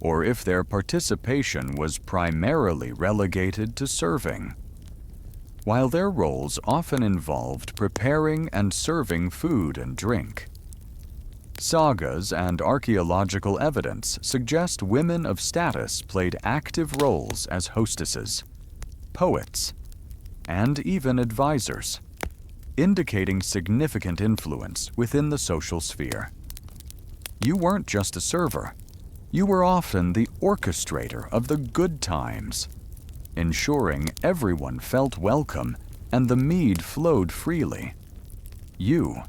or if their participation was primarily relegated to serving. While their roles often involved preparing and serving food and drink, sagas and archaeological evidence suggest women of status played active roles as hostesses, poets, and even advisors, indicating significant influence within the social sphere. You weren't just a server. You were often the orchestrator of the good times, ensuring everyone felt welcome and the mead flowed freely. You,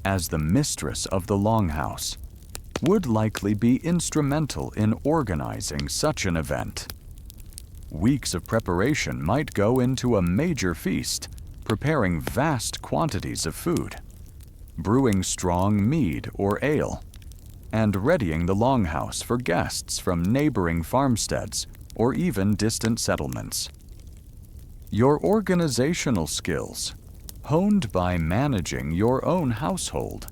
as the mistress of the longhouse, would likely be instrumental in organizing such an event. Weeks of preparation might go into a major feast, preparing vast quantities of food, brewing strong mead or ale, and readying the longhouse for guests from neighboring farmsteads or even distant settlements. Your organizational skills, honed by managing your own household,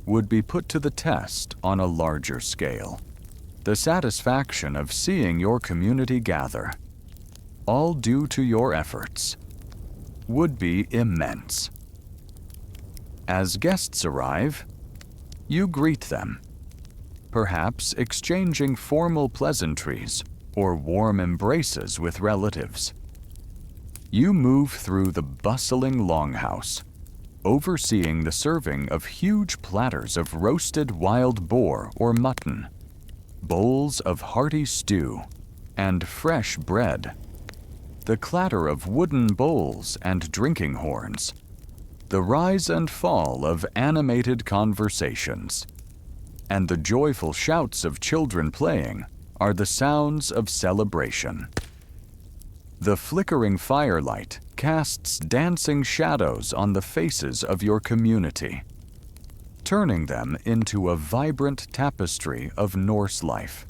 would be put to the test on a larger scale. The satisfaction of seeing your community gather, all due to your efforts, would be immense. As guests arrive, you greet them, perhaps exchanging formal pleasantries or warm embraces with relatives. You move through the bustling longhouse, overseeing the serving of huge platters of roasted wild boar or mutton, bowls of hearty stew, and fresh bread. The clatter of wooden bowls and drinking horns, the rise and fall of animated conversations, and the joyful shouts of children playing are the sounds of celebration. The flickering firelight casts dancing shadows on the faces of your community, turning them into a vibrant tapestry of Norse life.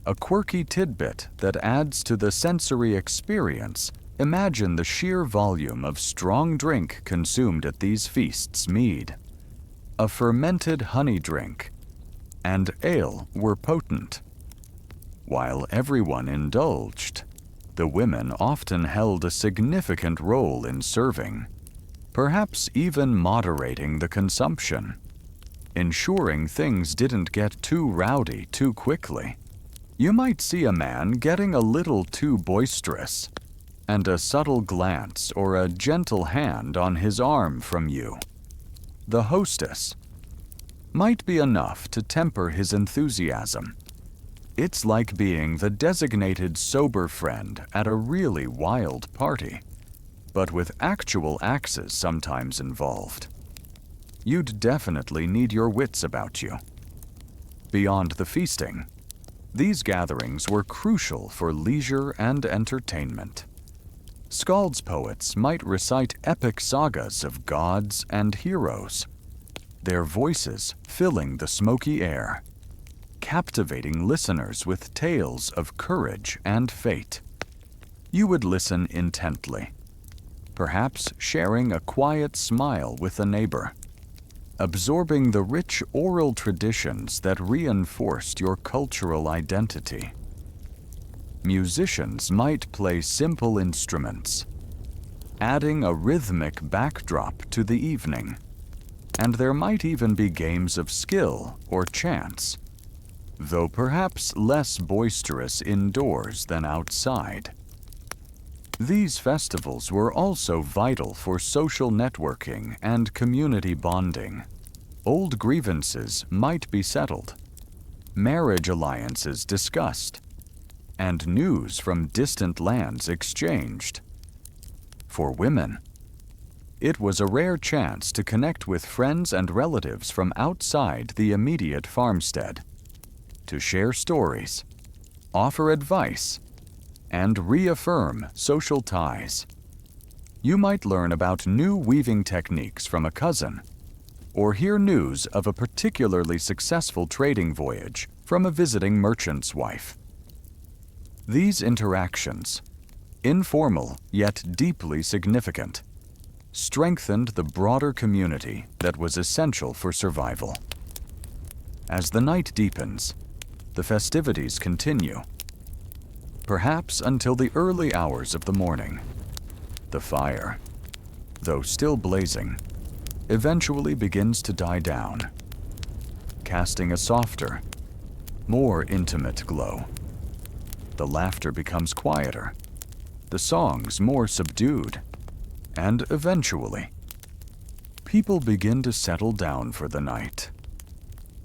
A quirky tidbit that adds to the sensory experience. Imagine the sheer volume of strong drink consumed at these feasts. Mead, a fermented honey drink, and ale were potent. While everyone indulged, the women often held a significant role in serving, perhaps even moderating the consumption, ensuring things didn't get too rowdy too quickly. You might see a man getting a little too boisterous, and a subtle glance or a gentle hand on his arm from you, the hostess, might be enough to temper his enthusiasm. It's like being the designated sober friend at a really wild party, but with actual axes sometimes involved. You'd definitely need your wits about you. Beyond the feasting, these gatherings were crucial for leisure and entertainment. Skald's poets might recite epic sagas of gods and heroes, their voices filling the smoky air, captivating listeners with tales of courage and fate. You would listen intently, perhaps sharing a quiet smile with a neighbor, absorbing the rich oral traditions that reinforced your cultural identity. Musicians might play simple instruments, adding a rhythmic backdrop to the evening, and there might even be games of skill or chance, though perhaps less boisterous indoors than outside. These festivals were also vital for social networking and community bonding. Old grievances might be settled, marriage alliances discussed, and news from distant lands exchanged. For women, it was a rare chance to connect with friends and relatives from outside the immediate farmstead, to share stories, offer advice, and reaffirm social ties. You might learn about new weaving techniques from a cousin, or hear news of a particularly successful trading voyage from a visiting merchant's wife. These interactions, informal yet deeply significant, strengthened the broader community that was essential for survival. As the night deepens, the festivities continue, perhaps until the early hours of the morning. The fire, though still blazing, eventually begins to die down, casting a softer, more intimate glow. The laughter becomes quieter, the songs more subdued, and eventually, people begin to settle down for the night,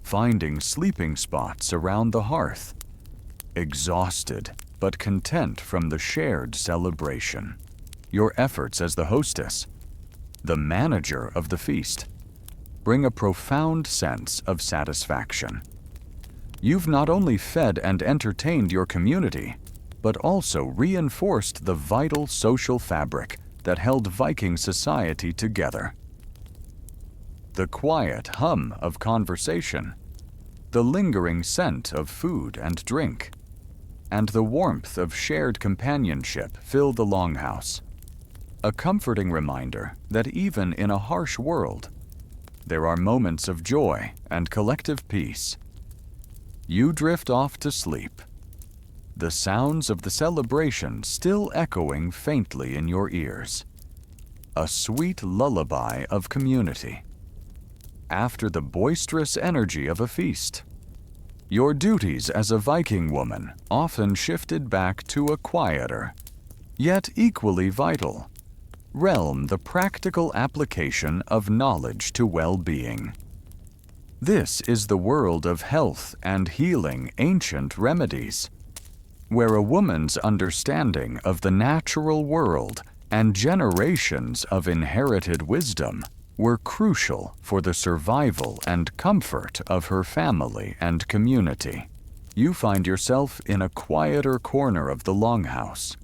finding sleeping spots around the hearth, exhausted but content from the shared celebration. Your efforts as the hostess, the manager of the feast, bring a profound sense of satisfaction. You've not only fed and entertained your community, but also reinforced the vital social fabric that held Viking society together. The quiet hum of conversation, the lingering scent of food and drink, and the warmth of shared companionship fill the longhouse, a comforting reminder that even in a harsh world, there are moments of joy and collective peace. You drift off to sleep, the sounds of the celebration still echoing faintly in your ears, a sweet lullaby of community. After the boisterous energy of a feast, your duties as a Viking woman often shifted back to a quieter, yet equally vital, realm: the practical application of knowledge to well-being. This is the world of health and healing ancient remedies, where a woman's understanding of the natural world and generations of inherited wisdom were crucial for the survival and comfort of her family and community. You find yourself in a quieter corner of the longhouse,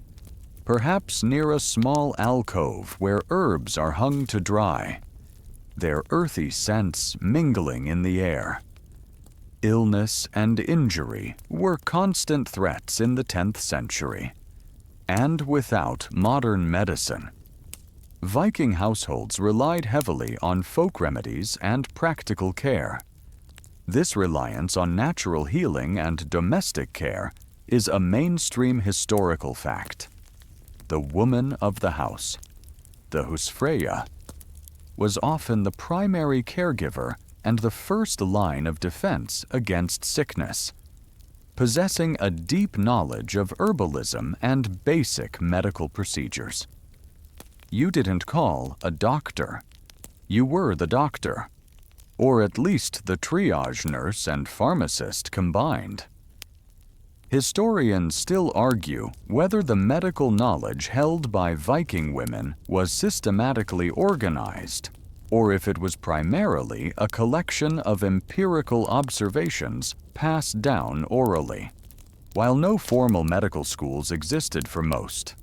perhaps near a small alcove where herbs are hung to dry, their earthy scents mingling in the air. Illness and injury were constant threats in the 10th century, and without modern medicine, Viking households relied heavily on folk remedies and practical care. This reliance on natural healing and domestic care is a mainstream historical fact. The woman of the house, the husfreyja, was often the primary caregiver and the first line of defense against sickness, possessing a deep knowledge of herbalism and basic medical procedures. You didn't call a doctor. You were the doctor, or at least the triage nurse and pharmacist combined. Historians still argue whether the medical knowledge held by Viking women was systematically organized, or if it was primarily a collection of empirical observations passed down orally. While no formal medical schools existed for most,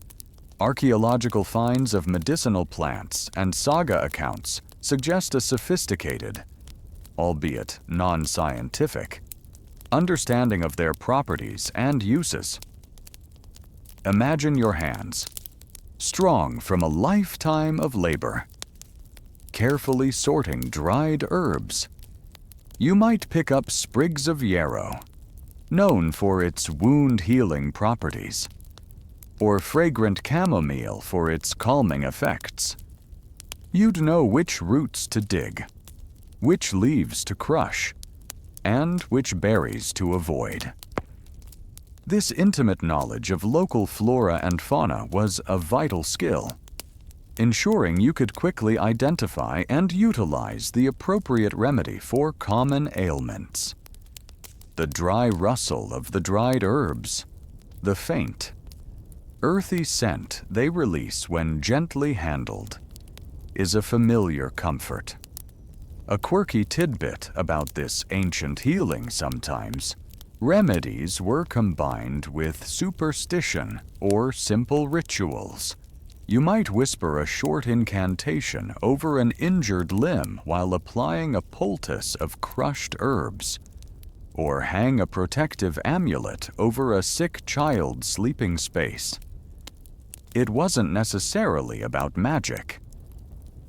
Archaeological finds of medicinal plants and saga accounts suggest a sophisticated, albeit non-scientific, understanding of their properties and uses. Imagine your hands, strong from a lifetime of labor, carefully sorting dried herbs. You might pick up sprigs of yarrow, known for its wound-healing properties, or fragrant chamomile for its calming effects. You'd know which roots to dig, which leaves to crush, and which berries to avoid. This intimate knowledge of local flora and fauna was a vital skill, ensuring you could quickly identify and utilize the appropriate remedy for common ailments. The dry rustle of the dried herbs, the faint, earthy scent they release when gently handled, is a familiar comfort. A quirky tidbit about this ancient healing sometimes: remedies were combined with superstition or simple rituals. You might whisper a short incantation over an injured limb while applying a poultice of crushed herbs, or hang a protective amulet over a sick child's sleeping space. It wasn't necessarily about magic,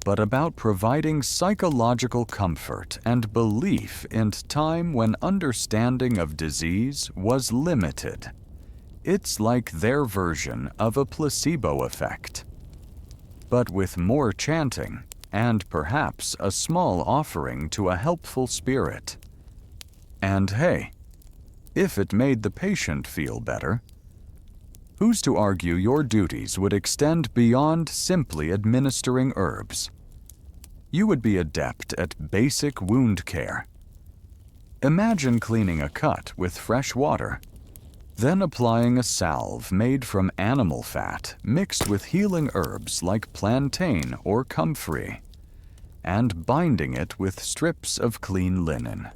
but about providing psychological comfort and belief in a time when understanding of disease was limited. It's like their version of a placebo effect, but with more chanting and perhaps a small offering to a helpful spirit. And hey, if it made the patient feel better, who's to argue your duties would extend beyond simply administering herbs? You would be adept at basic wound care. Imagine cleaning a cut with fresh water, then applying a salve made from animal fat mixed with healing herbs like plantain or comfrey, and binding it with strips of clean linen.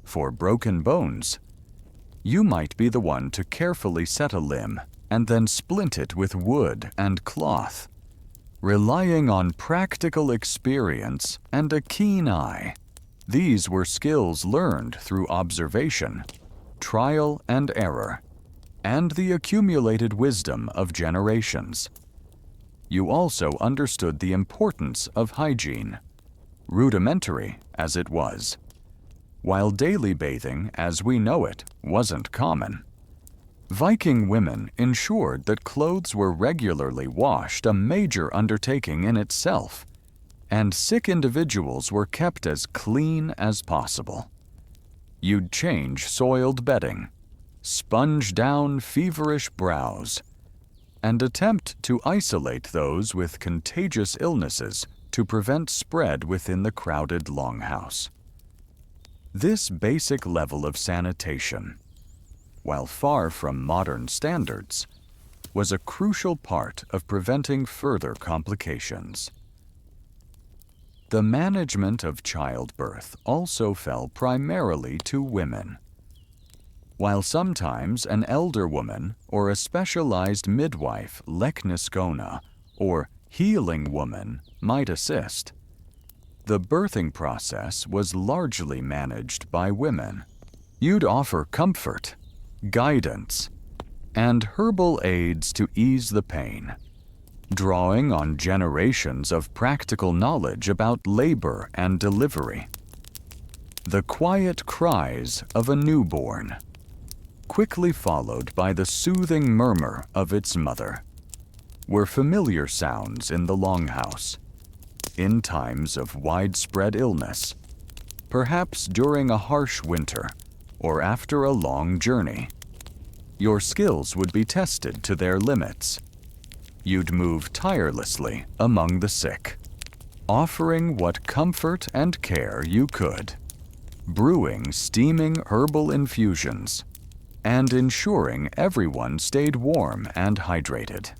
For broken bones, you might be the one to carefully set a limb and then splint it with wood and cloth, relying on practical experience and a keen eye. These were skills learned through observation, trial and error, and the accumulated wisdom of generations. You also understood the importance of hygiene, rudimentary as it was. While daily bathing, as we know it, wasn't common, Viking women ensured that clothes were regularly washed, a major undertaking in itself, and sick individuals were kept as clean as possible. You'd change soiled bedding, sponge down feverish brows, and attempt to isolate those with contagious illnesses to prevent spread within the crowded longhouse. This basic level of sanitation, while far from modern standards, was a crucial part of preventing further complications. The management of childbirth also fell primarily to women. While sometimes an elder woman or a specialized midwife, lekniskona, or healing woman, might assist, the birthing process was largely managed by women. You'd offer comfort, guidance, and herbal aids to ease the pain, drawing on generations of practical knowledge about labor and delivery. The quiet cries of a newborn, quickly followed by the soothing murmur of its mother, were familiar sounds in the longhouse. In times of widespread illness, perhaps during a harsh winter or after a long journey, your skills would be tested to their limits. You'd move tirelessly among the sick, offering what comfort and care you could, brewing steaming herbal infusions, and ensuring everyone stayed warm and hydrated.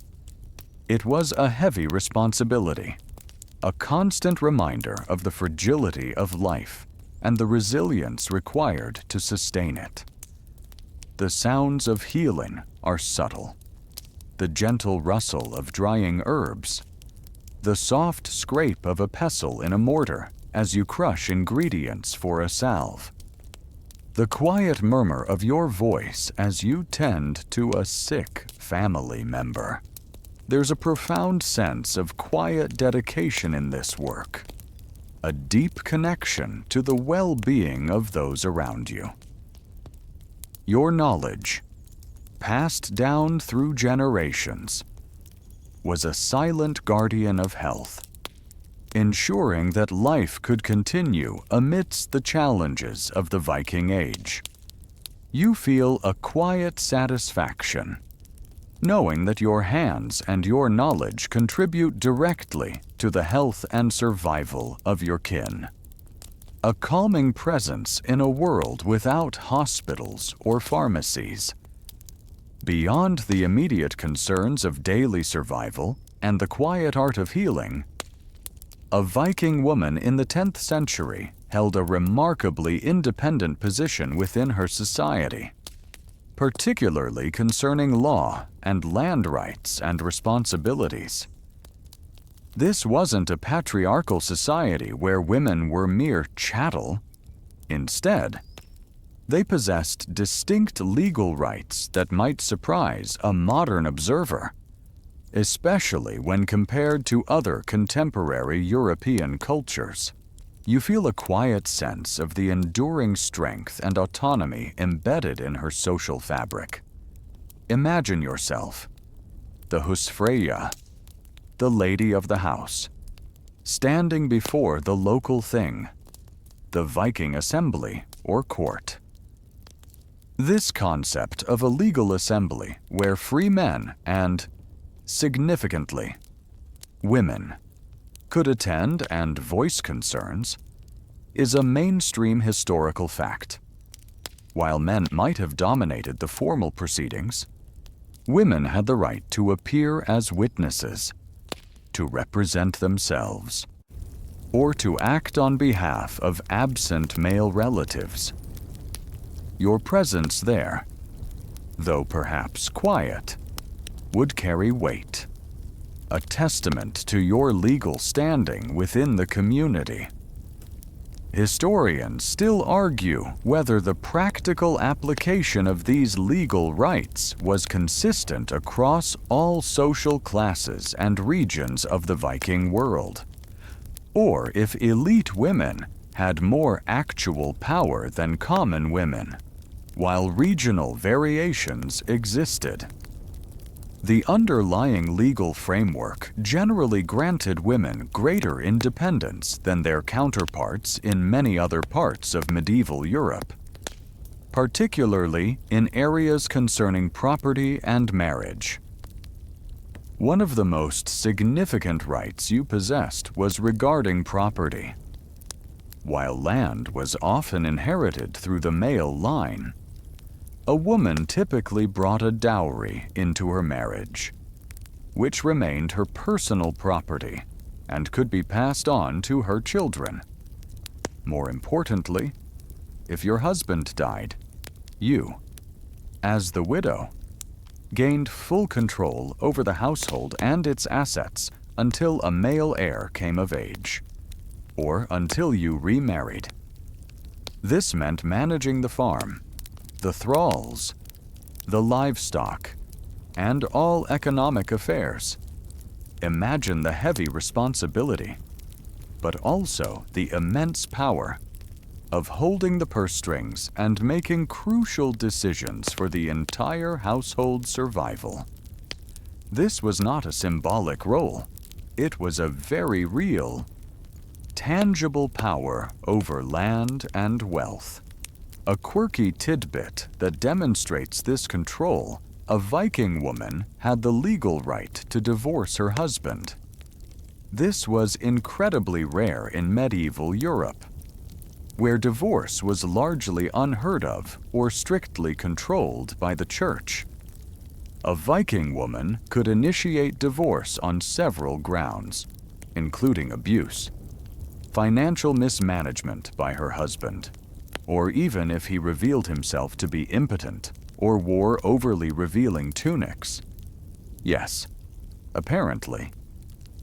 It was a heavy responsibility, a constant reminder of the fragility of life and the resilience required to sustain it. The sounds of healing are subtle, the gentle rustle of drying herbs, the soft scrape of a pestle in a mortar as you crush ingredients for a salve, the quiet murmur of your voice as you tend to a sick family member. There's a profound sense of quiet dedication in this work, a deep connection to the well-being of those around you. Your knowledge, passed down through generations, was a silent guardian of health, ensuring that life could continue amidst the challenges of the Viking Age. You feel a quiet satisfaction, knowing that your hands and your knowledge contribute directly to the health and survival of your kin. A calming presence in a world without hospitals or pharmacies. Beyond the immediate concerns of daily survival and the quiet art of healing, a Viking woman in the 10th century held a remarkably independent position within her society, particularly concerning law and land rights and responsibilities. This wasn't a patriarchal society where women were mere chattel. Instead, they possessed distinct legal rights that might surprise a modern observer, especially when compared to other contemporary European cultures. You feel a quiet sense of the enduring strength and autonomy embedded in her social fabric. Imagine yourself, the Husfreyja, the lady of the house, standing before the local thing, the Viking assembly or court. This concept of a legal assembly where free men and, significantly, women could attend and voice concerns is a mainstream historical fact. While men might have dominated the formal proceedings, women had the right to appear as witnesses, to represent themselves, or to act on behalf of absent male relatives. Your presence there, though perhaps quiet, would carry weight, a testament to your legal standing within the community. Historians still argue whether the practical application of these legal rights was consistent across all social classes and regions of the Viking world, or if elite women had more actual power than common women, while regional variations existed. The underlying legal framework generally granted women greater independence than their counterparts in many other parts of medieval Europe, particularly in areas concerning property and marriage. One of the most significant rights you possessed was regarding property. While land was often inherited through the male line, a woman typically brought a dowry into her marriage, which remained her personal property and could be passed on to her children. More importantly, if your husband died, you, as the widow, gained full control over the household and its assets until a male heir came of age, or until you remarried. This meant managing the farm, the thralls, the livestock, and all economic affairs. Imagine the heavy responsibility, but also the immense power of holding the purse strings and making crucial decisions for the entire household's survival. This was not a symbolic role. It was a very real, tangible power over land and wealth. A quirky tidbit that demonstrates this control: a Viking woman had the legal right to divorce her husband. This was incredibly rare in medieval Europe, where divorce was largely unheard of or strictly controlled by the church. A Viking woman could initiate divorce on several grounds, including abuse, financial mismanagement by her husband, or even if he revealed himself to be impotent or wore overly revealing tunics. Yes, apparently.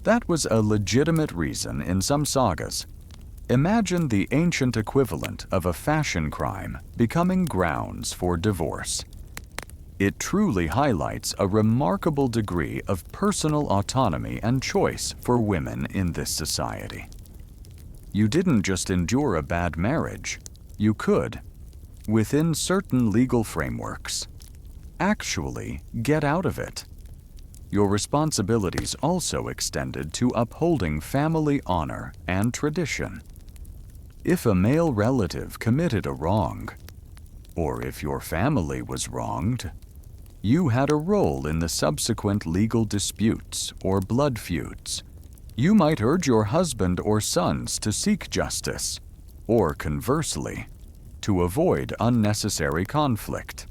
That was a legitimate reason in some sagas. Imagine the ancient equivalent of a fashion crime becoming grounds for divorce. It truly highlights a remarkable degree of personal autonomy and choice for women in this society. You didn't just endure a bad marriage, you could, within certain legal frameworks, actually get out of it. Your responsibilities also extended to upholding family honor and tradition. If a male relative committed a wrong, or if your family was wronged, you had a role in the subsequent legal disputes or blood feuds. You might urge your husband or sons to seek justice, or conversely, to avoid unnecessary conflict.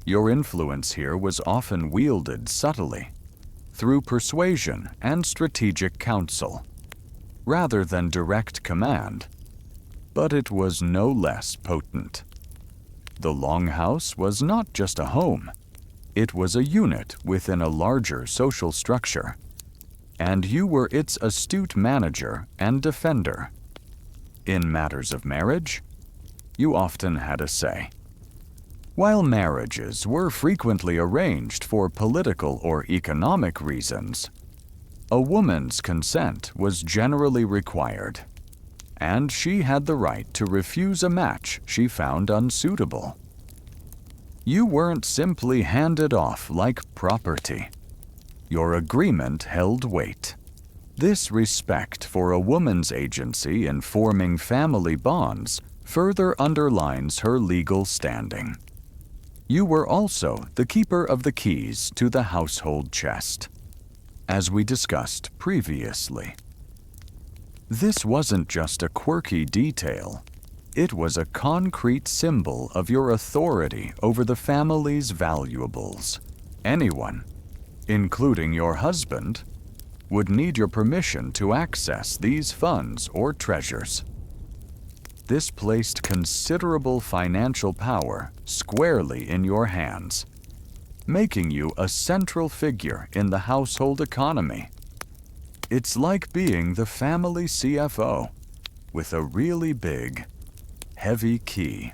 Your influence here was often wielded subtly, through persuasion and strategic counsel, rather than direct command, but it was no less potent. The Longhouse was not just a home, it was a unit within a larger social structure, and you were its astute manager and defender. In matters of marriage, you often had a say. While marriages were frequently arranged for political or economic reasons, a woman's consent was generally required, and she had the right to refuse a match she found unsuitable. You weren't simply handed off like property. Your agreement held weight. This respect for a woman's agency in forming family bonds further underlines her legal standing. You were also the keeper of the keys to the household chest, as we discussed previously. This wasn't just a quirky detail. It was a concrete symbol of your authority over the family's valuables. Anyone, including your husband, would need your permission to access these funds or treasures. This placed considerable financial power squarely in your hands, making you a central figure in the household economy. It's like being the family CFO with a really big, heavy key.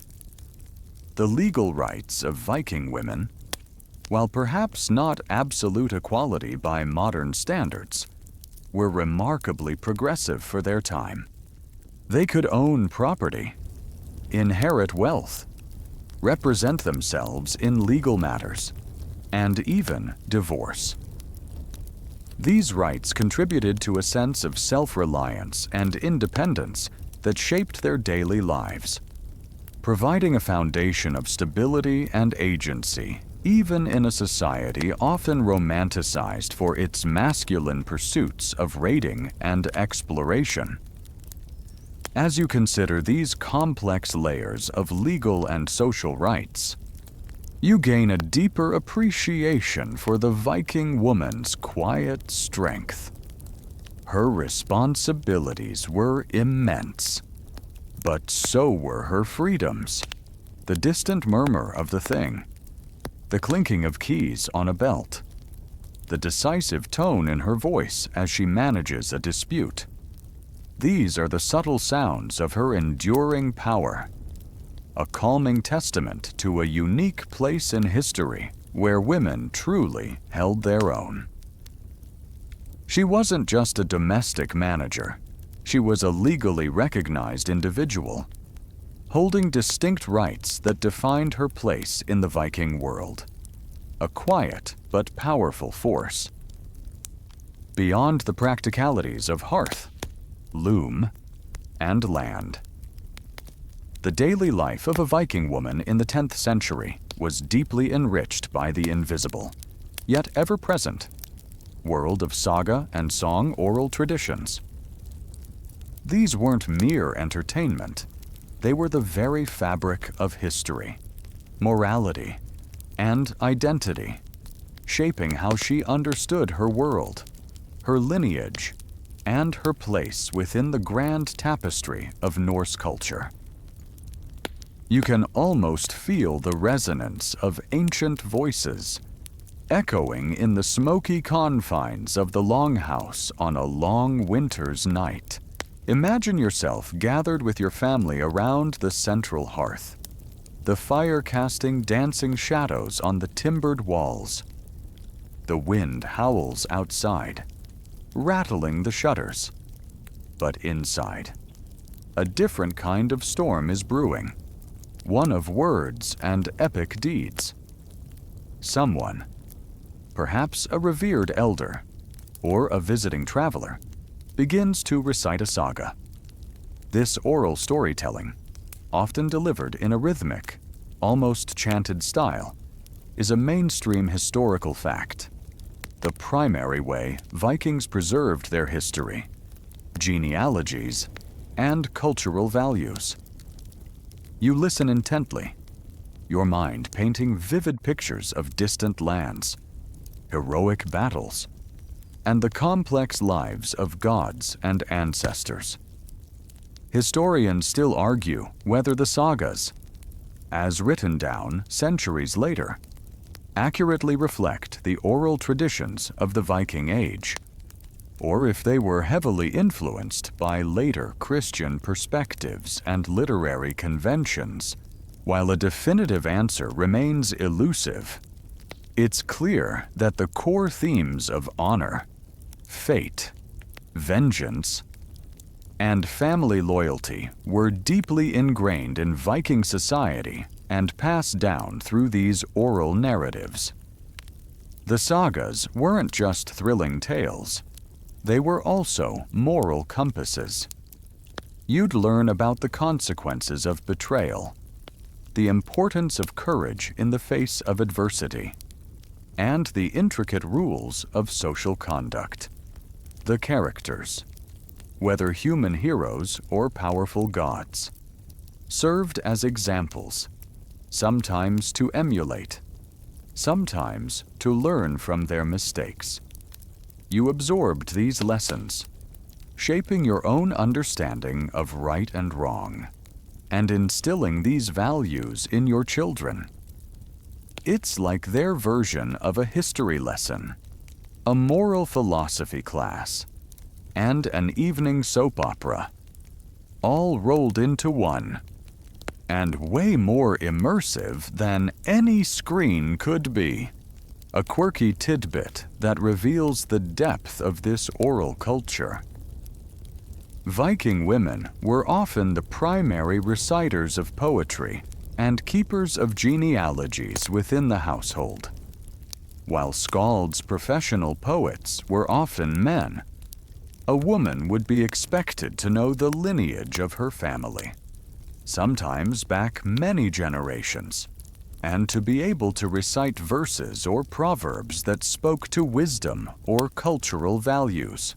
The legal rights of Viking women, while perhaps not absolute equality by modern standards, were remarkably progressive for their time. They could own property, inherit wealth, represent themselves in legal matters, and even divorce. These rights contributed to a sense of self-reliance and independence that shaped their daily lives, providing a foundation of stability and agency, even in a society often romanticized for its masculine pursuits of raiding and exploration. As you consider these complex layers of legal and social rights, you gain a deeper appreciation for the Viking woman's quiet strength. Her responsibilities were immense, but so were her freedoms. The distant murmur of the thing, the clinking of keys on a belt, the decisive tone in her voice as she manages a dispute. These are the subtle sounds of her enduring power, a calming testament to a unique place in history where women truly held their own. She wasn't just a domestic manager, she was a legally recognized individual, holding distinct rights that defined her place in the Viking world. A quiet but powerful force. Beyond the practicalities of hearth, loom, and land, the daily life of a Viking woman in the 10th century was deeply enriched by the invisible, yet ever-present, world of saga and song oral traditions. These weren't mere entertainment. They were the very fabric of history, morality, and identity, shaping how she understood her world, her lineage, and her place within the grand tapestry of Norse culture. You can almost feel the resonance of ancient voices echoing in the smoky confines of the longhouse on a long winter's night. Imagine yourself gathered with your family around the central hearth, the fire casting dancing shadows on the timbered walls. The wind howls outside, rattling the shutters. But inside, a different kind of storm is brewing, one of words and epic deeds. Someone, perhaps a revered elder or a visiting traveler, begins to recite a saga. This oral storytelling, often delivered in a rhythmic, almost chanted style, is a mainstream historical fact, the primary way Vikings preserved their history, genealogies, and cultural values. You listen intently, your mind painting vivid pictures of distant lands, heroic battles, and the complex lives of gods and ancestors. Historians still argue whether the sagas, as written down centuries later, accurately reflect the oral traditions of the Viking Age, or if they were heavily influenced by later Christian perspectives and literary conventions. While a definitive answer remains elusive, it's clear that the core themes of honor, fate, vengeance, and family loyalty were deeply ingrained in Viking society and passed down through these oral narratives. The sagas weren't just thrilling tales. They were also moral compasses. You'd learn about the consequences of betrayal, the importance of courage in the face of adversity, and the intricate rules of social conduct. The characters, whether human heroes or powerful gods, served as examples, sometimes to emulate, sometimes to learn from their mistakes. You absorbed these lessons, shaping your own understanding of right and wrong, and instilling these values in your children. It's like their version of a history lesson, a moral philosophy class, and an evening soap opera, all rolled into one, and way more immersive than any screen could be. A quirky tidbit that reveals the depth of this oral culture. Viking women were often the primary reciters of poetry and keepers of genealogies within the household. While Skald's professional poets were often men, a woman would be expected to know the lineage of her family, sometimes back many generations, and to be able to recite verses or proverbs that spoke to wisdom or cultural values.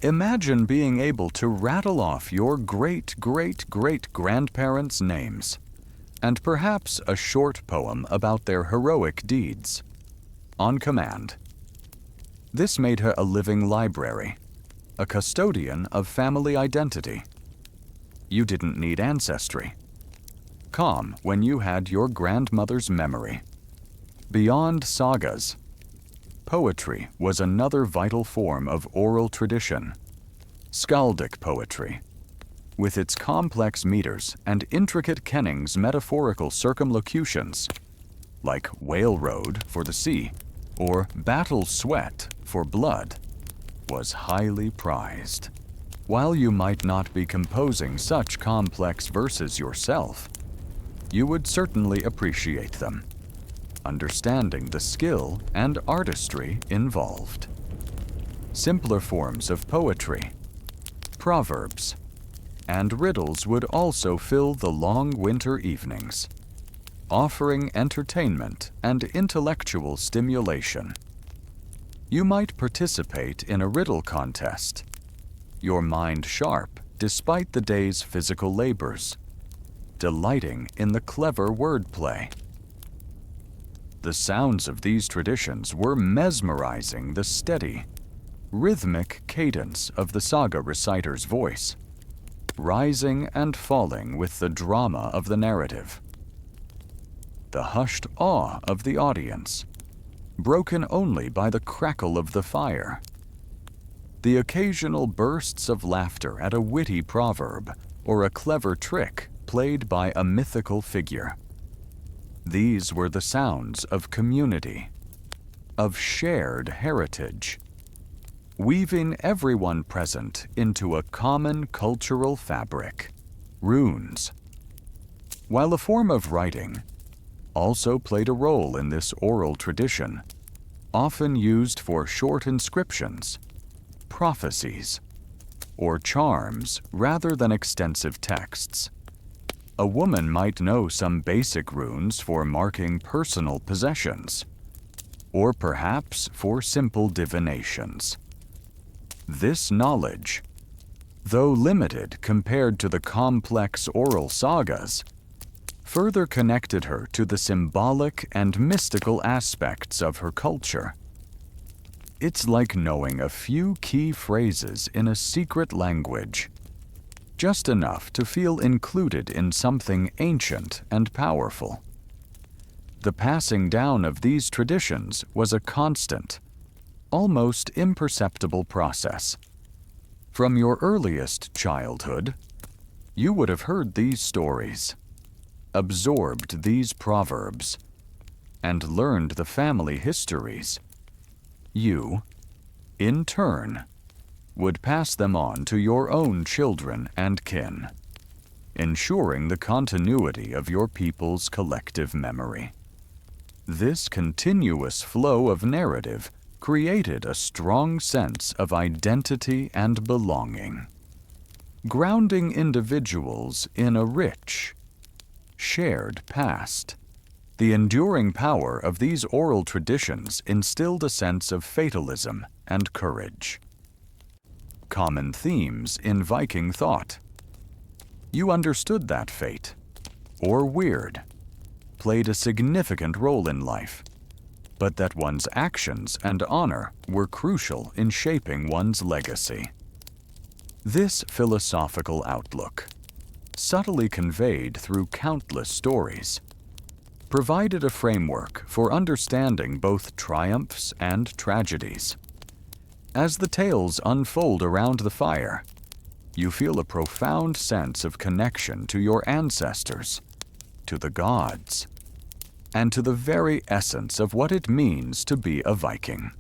Imagine being able to rattle off your great-great-great-grandparents' names, and perhaps a short poem about their heroic deeds, on command. This made her a living library, a custodian of family identity. You didn't need ancestry. Calm when you had your grandmother's memory. Beyond sagas, poetry was another vital form of oral tradition. Skaldic poetry, with its complex meters and intricate kennings, metaphorical circumlocutions, like whale road for the sea or battle sweat for blood, was highly prized. While you might not be composing such complex verses yourself, you would certainly appreciate them, understanding the skill and artistry involved. Simpler forms of poetry, proverbs, and riddles would also fill the long winter evenings, offering entertainment and intellectual stimulation. You might participate in a riddle contest, your mind sharp despite the day's physical labors, delighting in the clever wordplay. The sounds of these traditions were mesmerizing, the steady, rhythmic cadence of the saga reciter's voice, rising and falling with the drama of the narrative. The hushed awe of the audience, broken only by the crackle of the fire. The occasional bursts of laughter at a witty proverb or a clever trick played by a mythical figure. These were the sounds of community, of shared heritage, weaving everyone present into a common cultural fabric, runes. While a form of writing, also played a role in this oral tradition, often used for short inscriptions, prophecies, or charms rather than extensive texts. A woman might know some basic runes for marking personal possessions, or perhaps for simple divinations. This knowledge, though limited compared to the complex oral sagas, further connected her to the symbolic and mystical aspects of her culture. It's like knowing a few key phrases in a secret language, just enough to feel included in something ancient and powerful. The passing down of these traditions was a constant, almost imperceptible process. From your earliest childhood, you would have heard these stories, absorbed these proverbs, and learned the family histories. You, in turn, would pass them on to your own children and kin, ensuring the continuity of your people's collective memory. This continuous flow of narrative created a strong sense of identity and belonging, grounding individuals in a rich, shared past. The enduring power of these oral traditions instilled a sense of fatalism and courage. Common themes in Viking thought. You understood that fate, or weird, played a significant role in life, but that one's actions and honor were crucial in shaping one's legacy. This philosophical outlook, subtly conveyed through countless stories, provided a framework for understanding both triumphs and tragedies. As the tales unfold around the fire, you feel a profound sense of connection to your ancestors, to the gods, and to the very essence of what it means to be a Viking.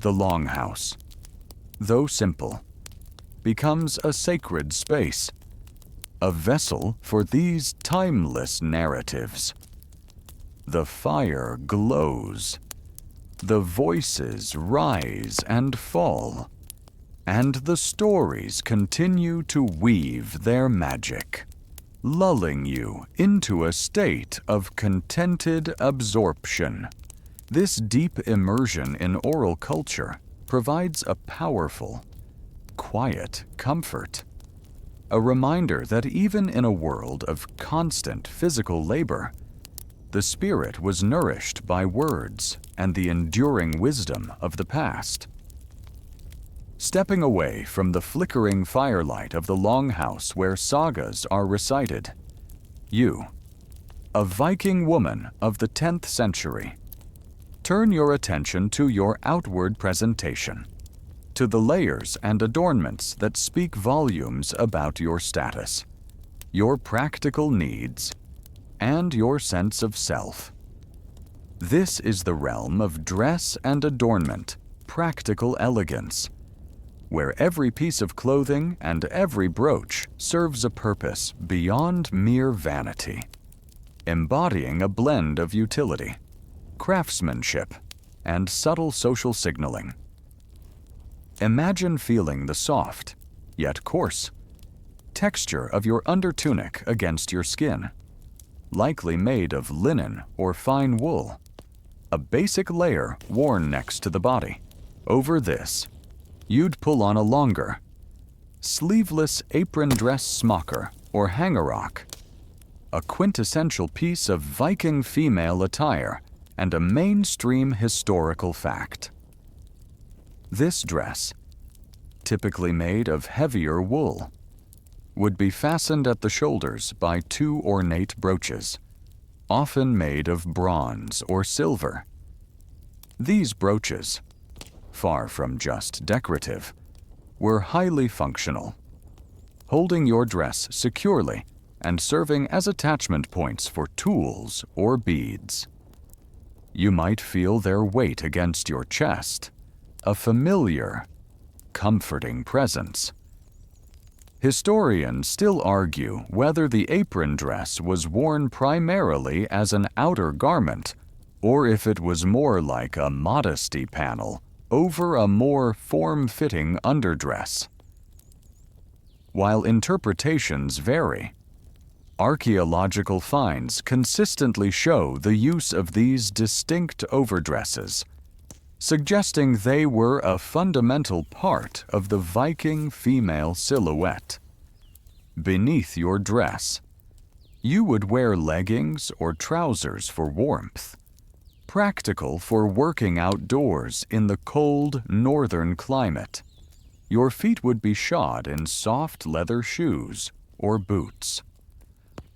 The longhouse, though simple, becomes a sacred space, a vessel for these timeless narratives. The fire glows, the voices rise and fall, and the stories continue to weave their magic, lulling you into a state of contented absorption. This deep immersion in oral culture provides a powerful, quiet comfort, a reminder that even in a world of constant physical labor, the spirit was nourished by words and the enduring wisdom of the past. Stepping away from the flickering firelight of the longhouse where sagas are recited, you, a Viking woman of the 10th century, turn your attention to your outward presentation, to the layers and adornments that speak volumes about your status, your practical needs, and your sense of self. This is the realm of dress and adornment, practical elegance, where every piece of clothing and every brooch serves a purpose beyond mere vanity, embodying a blend of utility, craftsmanship, and subtle social signaling. Imagine feeling the soft, yet coarse, texture of your undertunic against your skin, likely made of linen or fine wool, a basic layer worn next to the body. Over this, you'd pull on a longer, sleeveless apron dress smocker or hangarock, a quintessential piece of Viking female attire and a mainstream historical fact. This dress, typically made of heavier wool, would be fastened at the shoulders by 2 ornate brooches, often made of bronze or silver. These brooches, far from just decorative, were highly functional, holding your dress securely and serving as attachment points for tools or beads. You might feel their weight against your chest, a familiar, comforting presence. Historians still argue whether the apron dress was worn primarily as an outer garment or if it was more like a modesty panel over a more form-fitting underdress. While interpretations vary, archaeological finds consistently show the use of these distinct overdresses, suggesting they were a fundamental part of the Viking female silhouette. Beneath your dress, you would wear leggings or trousers for warmth, practical for working outdoors in the cold northern climate. Your feet would be shod in soft leather shoes or boots,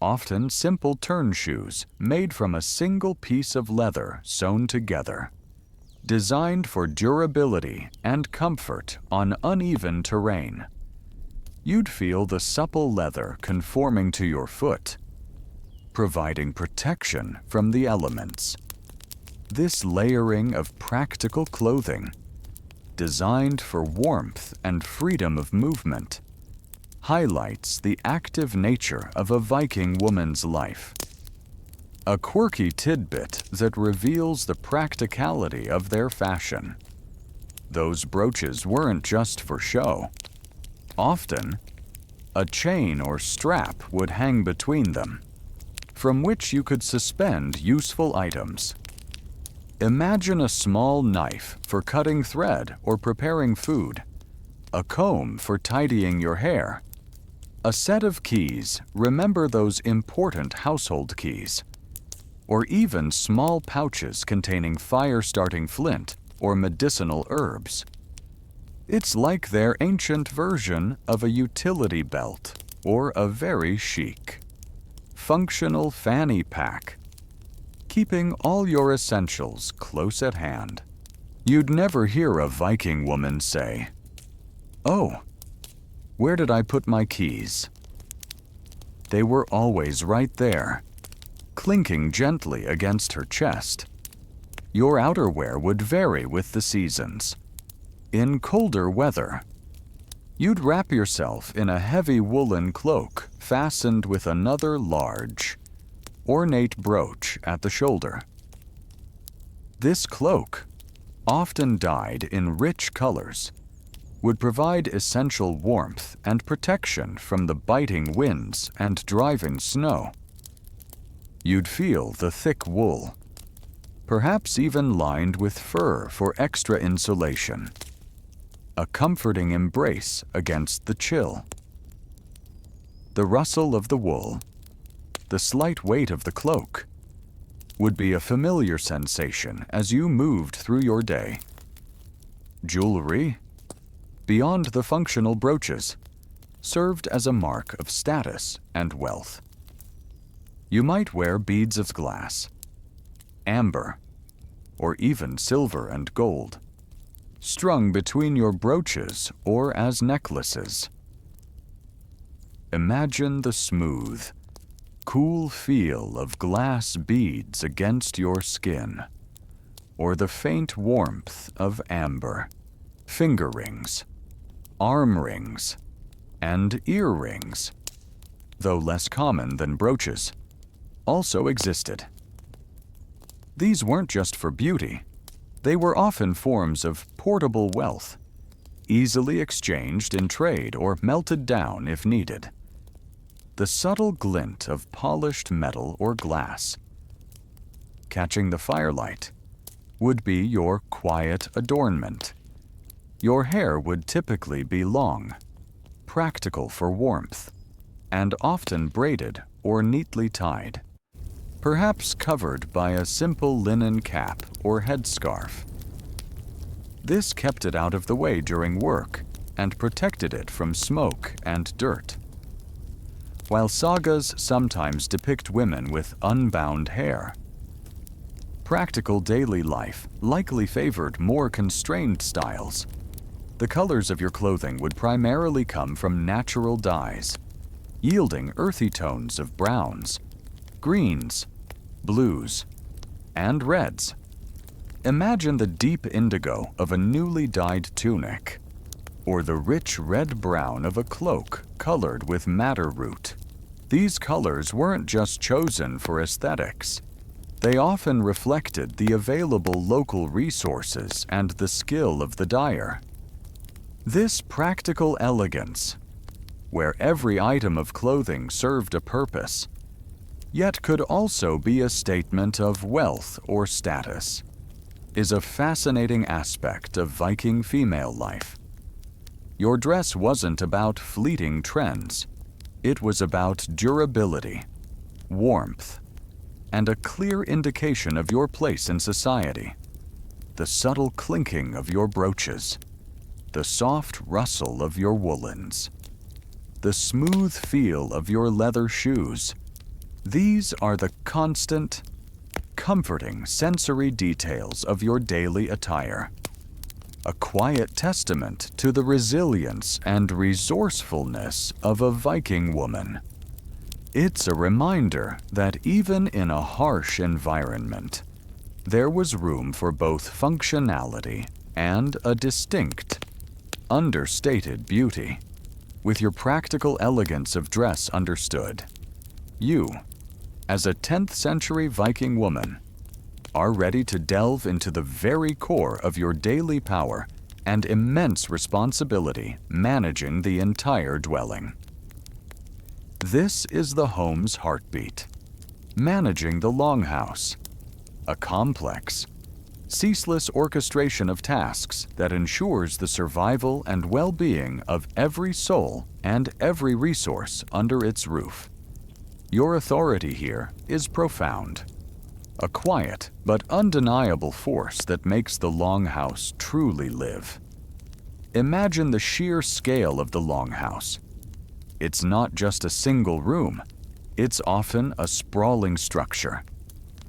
often simple turn shoes made from a single piece of leather sewn together, designed for durability and comfort on uneven terrain. You'd feel the supple leather conforming to your foot, providing protection from the elements. This layering of practical clothing, designed for warmth and freedom of movement, highlights the active nature of a Viking woman's life. A quirky tidbit that reveals the practicality of their fashion. Those brooches weren't just for show. Often, a chain or strap would hang between them, from which you could suspend useful items. Imagine a small knife for cutting thread or preparing food, a comb for tidying your hair, a set of keys, remember those important household keys, or even small pouches containing fire-starting flint or medicinal herbs. It's like their ancient version of a utility belt or a very chic, functional fanny pack, keeping all your essentials close at hand. You'd never hear a Viking woman say, "Oh, where did I put my keys?" They were always right there, clinking gently against her chest. Your outerwear would vary with the seasons. In colder weather, you'd wrap yourself in a heavy woolen cloak fastened with another large, ornate brooch at the shoulder. This cloak, often dyed in rich colors, would provide essential warmth and protection from the biting winds and driving snow. You'd feel the thick wool, perhaps even lined with fur for extra insulation, a comforting embrace against the chill. The rustle of the wool, the slight weight of the cloak, would be a familiar sensation as you moved through your day. Jewelry, beyond the functional brooches, served as a mark of status and wealth. You might wear beads of glass, amber, or even silver and gold, strung between your brooches or as necklaces. Imagine the smooth, cool feel of glass beads against your skin, or the faint warmth of amber. Finger rings, arm rings, and earrings, though less common than brooches, also existed. These weren't just for beauty. They were often forms of portable wealth, easily exchanged in trade or melted down if needed. The subtle glint of polished metal or glass, catching the firelight, would be your quiet adornment. Your hair would typically be long, practical for warmth, and often braided or neatly tied, perhaps covered by a simple linen cap or headscarf. This kept it out of the way during work and protected it from smoke and dirt. While sagas sometimes depict women with unbound hair, Practical daily life likely favored more constrained styles. The colors of your clothing would primarily come from natural dyes, yielding earthy tones of browns, greens, blues, and reds. Imagine the deep indigo of a newly dyed tunic, or the rich red-brown of a cloak colored with madder root. These colors weren't just chosen for aesthetics. They often reflected the available local resources and the skill of the dyer. This practical elegance, where every item of clothing served a purpose, yet could also be a statement of wealth or status, is a fascinating aspect of Viking female life. Your dress wasn't about fleeting trends. It was about durability, warmth, and a clear indication of your place in society. The subtle clinking of your brooches, the soft rustle of your woolens, the smooth feel of your leather shoes. These are the constant, comforting sensory details of your daily attire. A quiet testament to the resilience and resourcefulness of a Viking woman. It's a reminder that even in a harsh environment, there was room for both functionality and a distinct, understated beauty. With your practical elegance of dress understood, you, as a 10th century Viking woman, are ready to delve into the very core of your daily power and immense responsibility managing the entire dwelling. This is the home's heartbeat, managing the longhouse, a complex, ceaseless orchestration of tasks that ensures the survival and well-being of every soul and every resource under its roof. Your authority here is profound, a quiet but undeniable force that makes the longhouse truly live. Imagine the sheer scale of the longhouse. It's not just a single room. It's often a sprawling structure,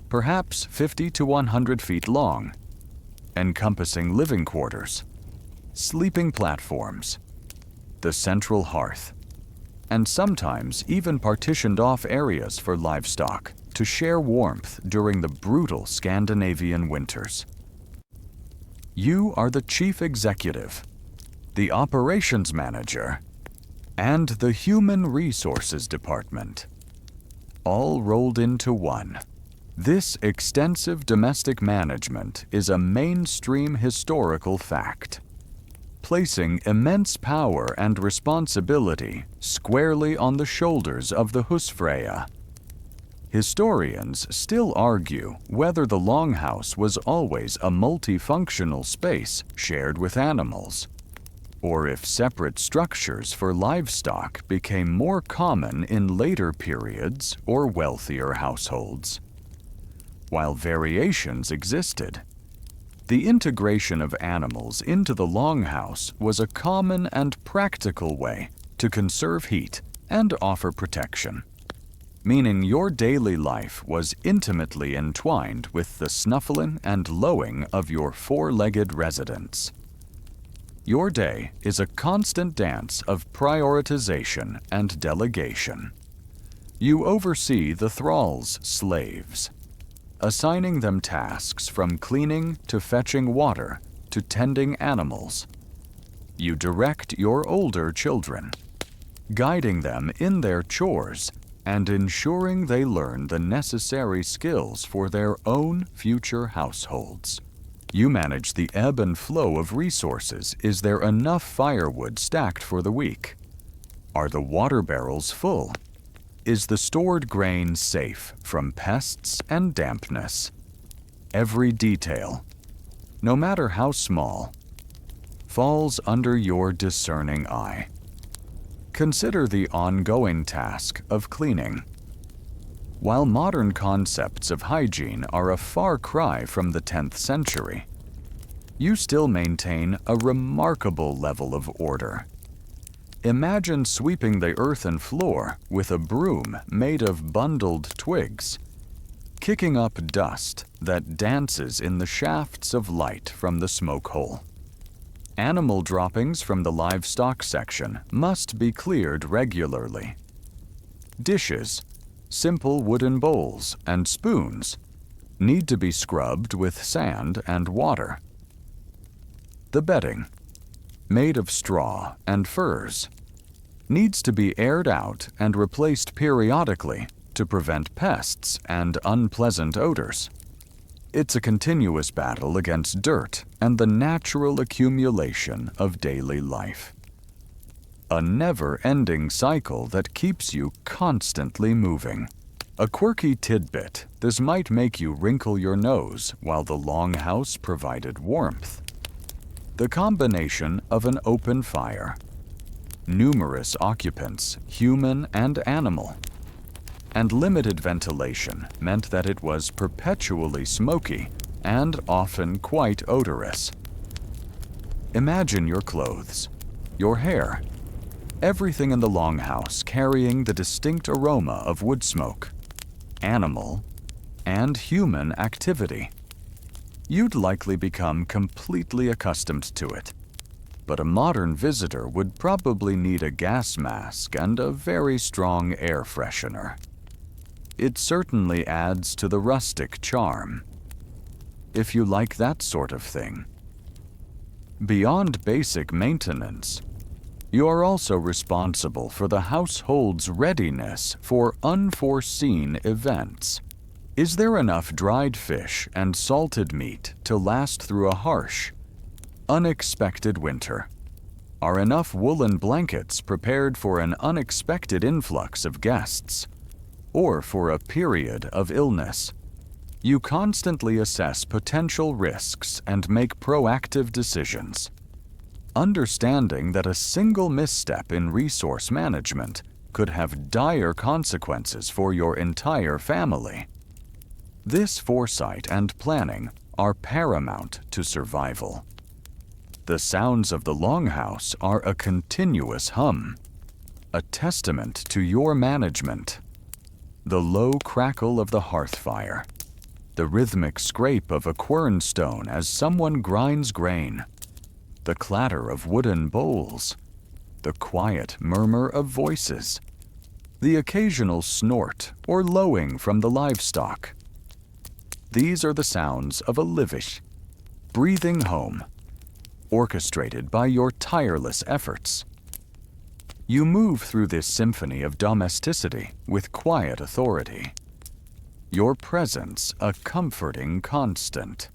perhaps 50 to 100 feet long, encompassing living quarters, sleeping platforms, the central hearth, and sometimes even partitioned off areas for livestock to share warmth during the brutal Scandinavian winters. You are the chief executive, the operations manager, and the human resources department, all rolled into one. This extensive domestic management is a mainstream historical fact, placing immense power and responsibility squarely on the shoulders of the Husfreyja. Historians still argue whether the longhouse was always a multifunctional space shared with animals, or if separate structures for livestock became more common in later periods or wealthier households. While variations existed, the integration of animals into the longhouse was a common and practical way to conserve heat and offer protection, meaning your daily life was intimately entwined with the snuffling and lowing of your four-legged residents. Your day is a constant dance of prioritization and delegation. You oversee the thralls' slaves, assigning them tasks from cleaning to fetching water to tending animals. You direct your older children, guiding them in their chores and ensuring they learn the necessary skills for their own future households. You manage the ebb and flow of resources. Is there enough firewood stacked for the week? Are the water barrels full? Is the stored grain safe from pests and dampness? Every detail, no matter how small, falls under your discerning eye. Consider the ongoing task of cleaning. While modern concepts of hygiene are a far cry from the 10th century, you still maintain a remarkable level of order. Imagine sweeping the earthen floor with a broom made of bundled twigs, kicking up dust that dances in the shafts of light from the smoke hole. Animal droppings from the livestock section must be cleared regularly. Dishes, simple wooden bowls, and spoons need to be scrubbed with sand and water. The bedding, made of straw and furs, needs to be aired out and replaced periodically to prevent pests and unpleasant odors. It's a continuous battle against dirt and the natural accumulation of daily life. A never-ending cycle that keeps you constantly moving. A quirky tidbit, this might make you wrinkle your nose while the longhouse provided warmth. The combination of an open fire, numerous occupants, human and animal, and limited ventilation meant that it was perpetually smoky and often quite odorous. Imagine your clothes, your hair, everything in the longhouse carrying the distinct aroma of wood smoke, animal, and human activity. You'd likely become completely accustomed to it, but a modern visitor would probably need a gas mask and a very strong air freshener. It certainly adds to the rustic charm, if you like that sort of thing. Beyond basic maintenance, you are also responsible for the household's readiness for unforeseen events. Is there enough dried fish and salted meat to last through a harsh, unexpected winter? Are enough woolen blankets prepared for an unexpected influx of guests, or for a period of illness? You constantly assess potential risks and make proactive decisions, understanding that a single misstep in resource management could have dire consequences for your entire family. This foresight and planning are paramount to survival. The sounds of the longhouse are a continuous hum, a testament to your management. The low crackle of the hearth fire, the rhythmic scrape of a quernstone as someone grinds grain, the clatter of wooden bowls, the quiet murmur of voices, the occasional snort or lowing from the livestock. These are the sounds of a livish, breathing home, orchestrated by your tireless efforts. You move through this symphony of domesticity with quiet authority, your presence a comforting constant.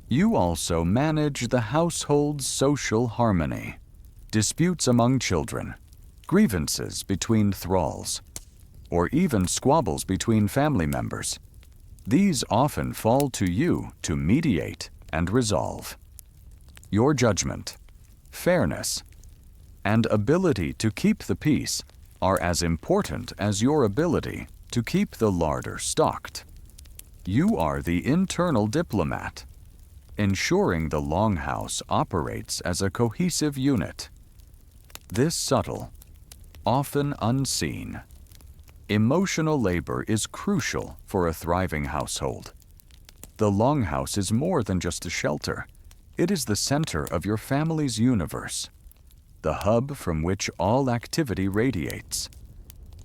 You also manage the household's social harmony, disputes among children, grievances between thralls, or even squabbles between family members. These often fall to you to mediate and resolve. Your judgment, fairness, and ability to keep the peace are as important as your ability to keep the larder stocked. You are the internal diplomat, ensuring the longhouse operates as a cohesive unit. This subtle, often unseen, emotional labor is crucial for a thriving household. The longhouse is more than just a shelter. It is the center of your family's universe, the hub from which all activity radiates.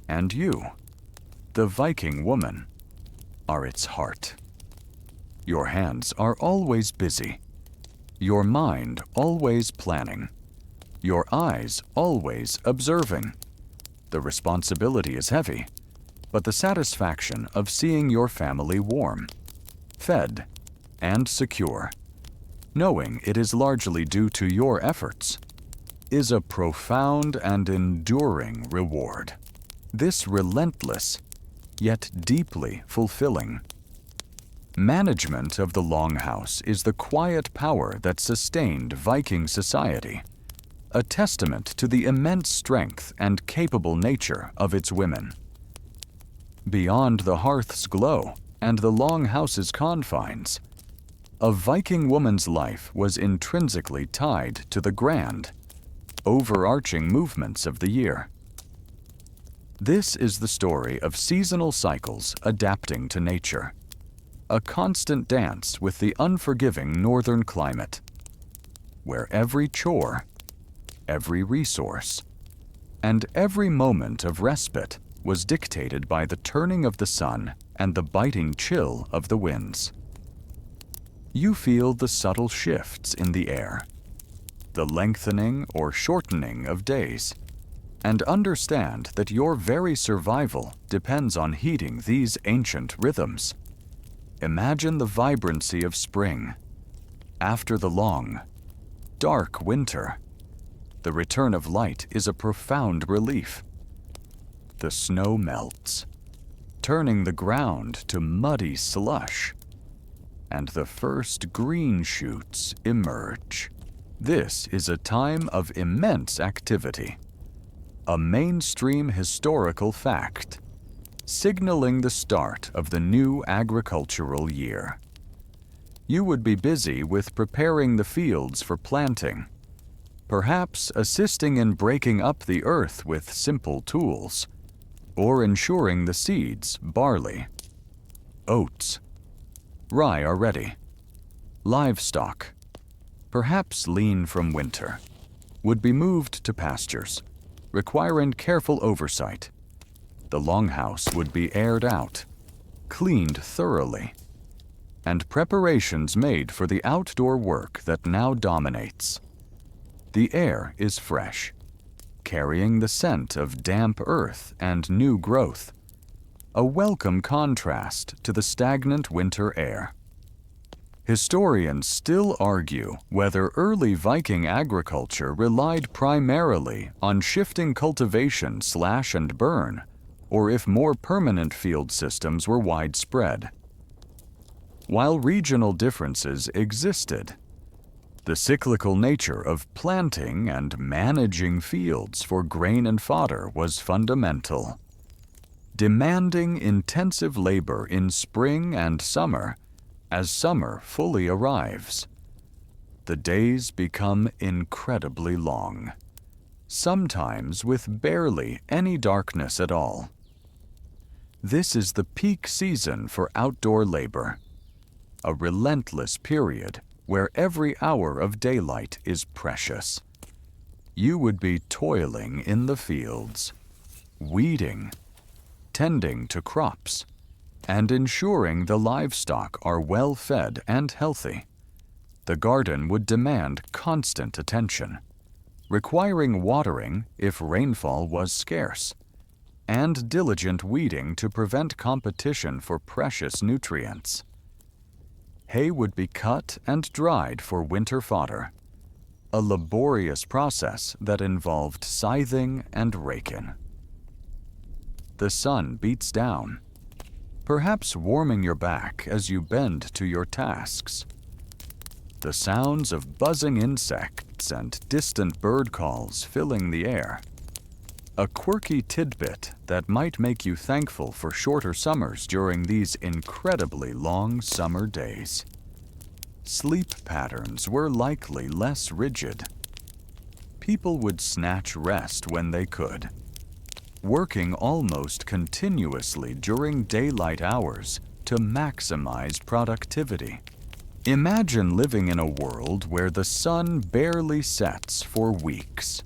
And you, the Viking woman, are its heart. Your hands are always busy, your mind always planning, your eyes always observing. The responsibility is heavy, but the satisfaction of seeing your family warm, fed, and secure, knowing it is largely due to your efforts, is a profound and enduring reward. This relentless, yet deeply fulfilling. Management of the longhouse is the quiet power that sustained Viking society, a testament to the immense strength and capable nature of its women. Beyond the hearth's glow and the longhouse's confines, a Viking woman's life was intrinsically tied to the grand, overarching movements of the year. This is the story of seasonal cycles adapting to nature, a constant dance with the unforgiving northern climate, where every chore, every resource, and every moment of respite was dictated by the turning of the sun and the biting chill of the winds. You feel the subtle shifts in the air, the lengthening or shortening of days, and understand that your very survival depends on heeding these ancient rhythms. Imagine the vibrancy of spring. After the long, dark winter, the return of light is a profound relief. The snow melts, turning the ground to muddy slush, and the first green shoots emerge. This is a time of immense activity, a mainstream historical fact, signaling the start of the new agricultural year. You would be busy with preparing the fields for planting, perhaps assisting in breaking up the earth with simple tools, or ensuring the seeds, barley, oats, rye are ready. Livestock, perhaps lean from winter, would be moved to pastures, requiring careful oversight. The longhouse would be aired out, cleaned thoroughly, and preparations made for the outdoor work that now dominates. The air is fresh, carrying the scent of damp earth and new growth, a welcome contrast to the stagnant winter air. Historians still argue whether early Viking agriculture relied primarily on shifting cultivation slash and burn, or if more permanent field systems were widespread. While regional differences existed, the cyclical nature of planting and managing fields for grain and fodder was fundamental, demanding intensive labor in spring and summer. As summer fully arrives, the days become incredibly long, sometimes with barely any darkness at all. This is the peak season for outdoor labor, a relentless period where every hour of daylight is precious. You would be toiling in the fields, weeding, tending to crops, and ensuring the livestock are well fed and healthy. The garden would demand constant attention, requiring watering if rainfall was scarce, and diligent weeding to prevent competition for precious nutrients. Hay would be cut and dried for winter fodder, a laborious process that involved scything and raking. The sun beats down, perhaps warming your back as you bend to your tasks. The sounds of buzzing insects and distant bird calls filling the air. A quirky tidbit that might make you thankful for shorter summers during these incredibly long summer days. Sleep patterns were likely less rigid. People would snatch rest when they could, working almost continuously during daylight hours to maximize productivity. Imagine living in a world where the sun barely sets for weeks.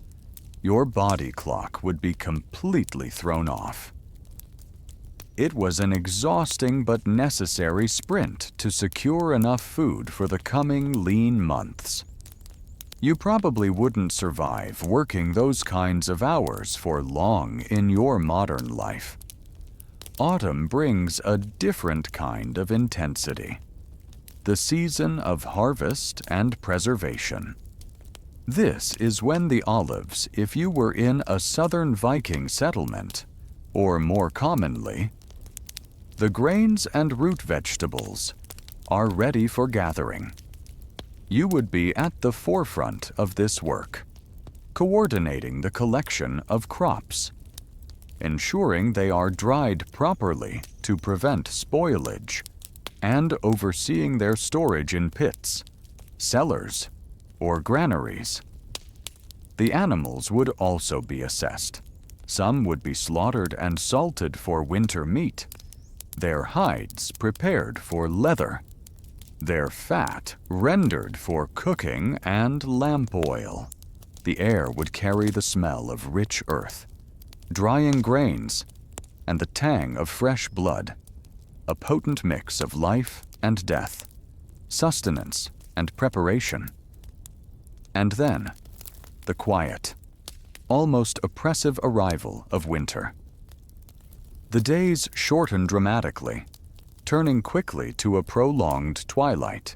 Your body clock would be completely thrown off. It was an exhausting but necessary sprint to secure enough food for the coming lean months. You probably wouldn't survive working those kinds of hours for long in your modern life. Autumn brings a different kind of intensity, the season of harvest and preservation. This is when the olives, if you were in a southern Viking settlement, or more commonly, the grains and root vegetables, are ready for gathering. You would be at the forefront of this work, coordinating the collection of crops, ensuring they are dried properly to prevent spoilage, and overseeing their storage in pits, cellars, or granaries. The animals would also be assessed, Some would be slaughtered and salted for winter meat, their hides prepared for leather, their fat rendered for cooking and lamp oil. The air would carry the smell of rich earth, drying grains, and the tang of fresh blood, a potent mix of life and death, sustenance and preparation. And then, the quiet, almost oppressive arrival of winter. The days shorten dramatically, turning quickly to a prolonged twilight,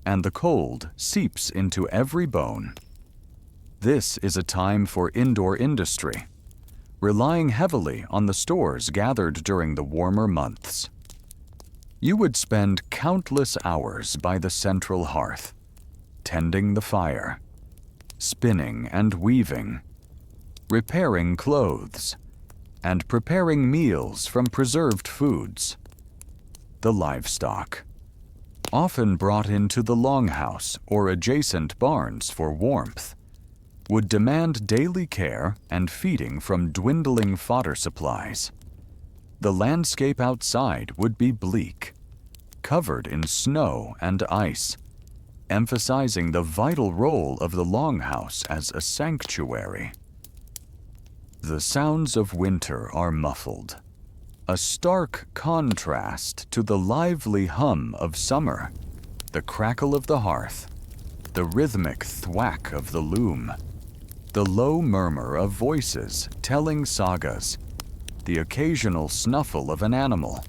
and the cold seeps into every bone. This is a time for indoor industry, relying heavily on the stores gathered during the warmer months. You would spend countless hours by the central hearth, tending the fire, spinning and weaving, repairing clothes, and preparing meals from preserved foods. The livestock, often brought into the longhouse or adjacent barns for warmth, would demand daily care and feeding from dwindling fodder supplies. The landscape outside would be bleak, covered in snow and ice, emphasizing the vital role of the longhouse as a sanctuary. The sounds of winter are muffled, a stark contrast to the lively hum of summer, the crackle of the hearth, the rhythmic thwack of the loom, the low murmur of voices telling sagas, the occasional snuffle of an animal.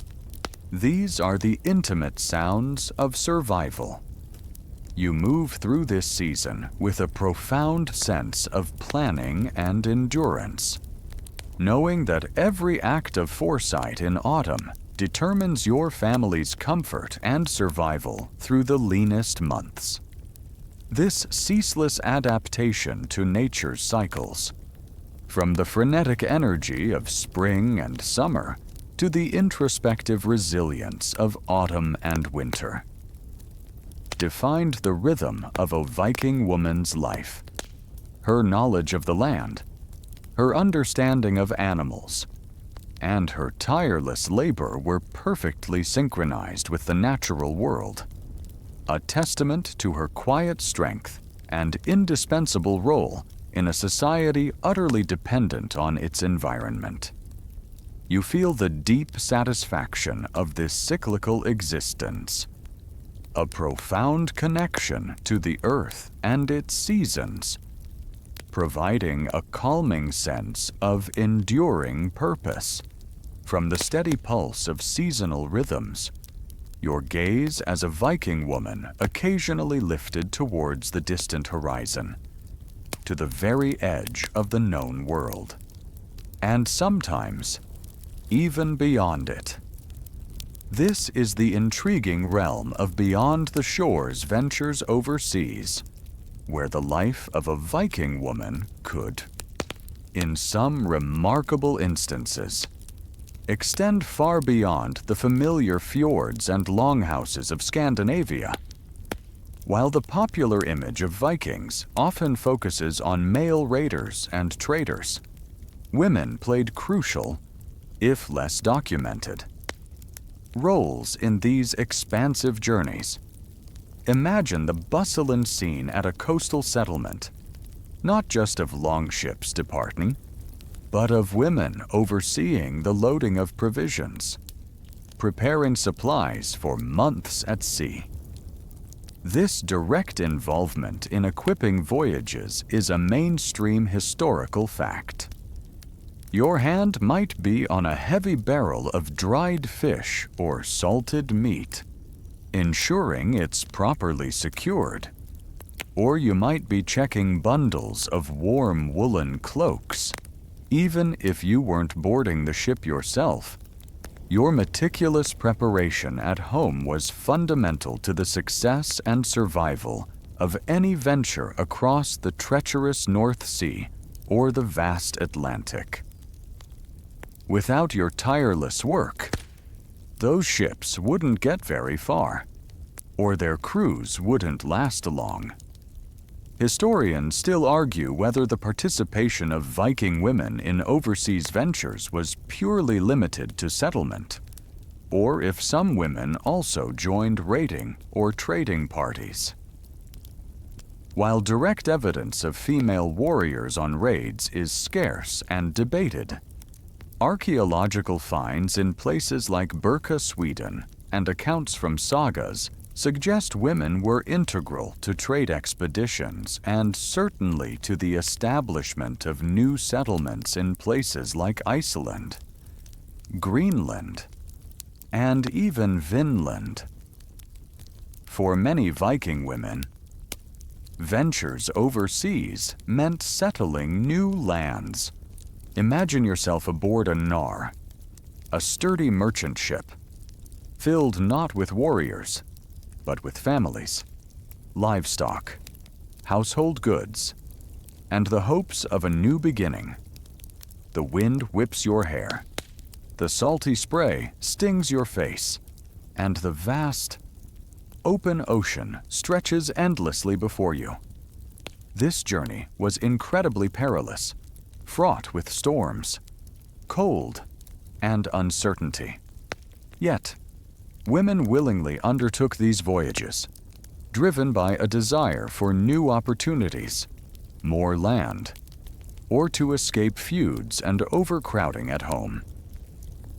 These are the intimate sounds of survival. You move through this season with a profound sense of planning and endurance, knowing that every act of foresight in autumn determines your family's comfort and survival through the leanest months. This ceaseless adaptation to nature's cycles, from the frenetic energy of spring and summer to the introspective resilience of autumn and winter, defined the rhythm of a Viking woman's life. Her knowledge of the land, her understanding of animals, and her tireless labor were perfectly synchronized with the natural world, a testament to her quiet strength and indispensable role in a society utterly dependent on its environment. You feel the deep satisfaction of this cyclical existence, a profound connection to the earth and its seasons, providing a calming sense of enduring purpose. From the steady pulse of seasonal rhythms, your gaze as a Viking woman occasionally lifted towards the distant horizon, to the very edge of the known world, and sometimes even beyond it. This is the intriguing realm of Beyond the Shores ventures overseas, where the life of a Viking woman could, in some remarkable instances, extend far beyond the familiar fjords and longhouses of Scandinavia. While the popular image of Vikings often focuses on male raiders and traders, women played crucial, if less documented, roles in these expansive journeys. Imagine the bustle and scene at a coastal settlement, not just of longships departing, but of women overseeing the loading of provisions, preparing supplies for months at sea. This direct involvement in equipping voyages is a mainstream historical fact. Your hand might be on a heavy barrel of dried fish or salted meat, ensuring it's properly secured. Or you might be checking bundles of warm woolen cloaks. Even if you weren't boarding the ship yourself, your meticulous preparation at home was fundamental to the success and survival of any venture across the treacherous North Sea or the vast Atlantic. Without your tireless work, those ships wouldn't get very far, or their crews wouldn't last long. Historians still argue whether the participation of Viking women in overseas ventures was purely limited to settlement, or if some women also joined raiding or trading parties. While direct evidence of female warriors on raids is scarce and debated, archaeological finds in places like Birka, Sweden, and accounts from sagas suggest women were integral to trade expeditions and certainly to the establishment of new settlements in places like Iceland, Greenland, and even Vinland. For many Viking women, ventures overseas meant settling new lands. Imagine yourself aboard a nar, a sturdy merchant ship, filled not with warriors, but with families, livestock, household goods, and the hopes of a new beginning. The wind whips your hair, the salty spray stings your face, and the vast, open ocean stretches endlessly before you. This journey was incredibly perilous, fraught with storms, cold, and uncertainty. Yet, women willingly undertook these voyages, driven by a desire for new opportunities, more land, or to escape feuds and overcrowding at home.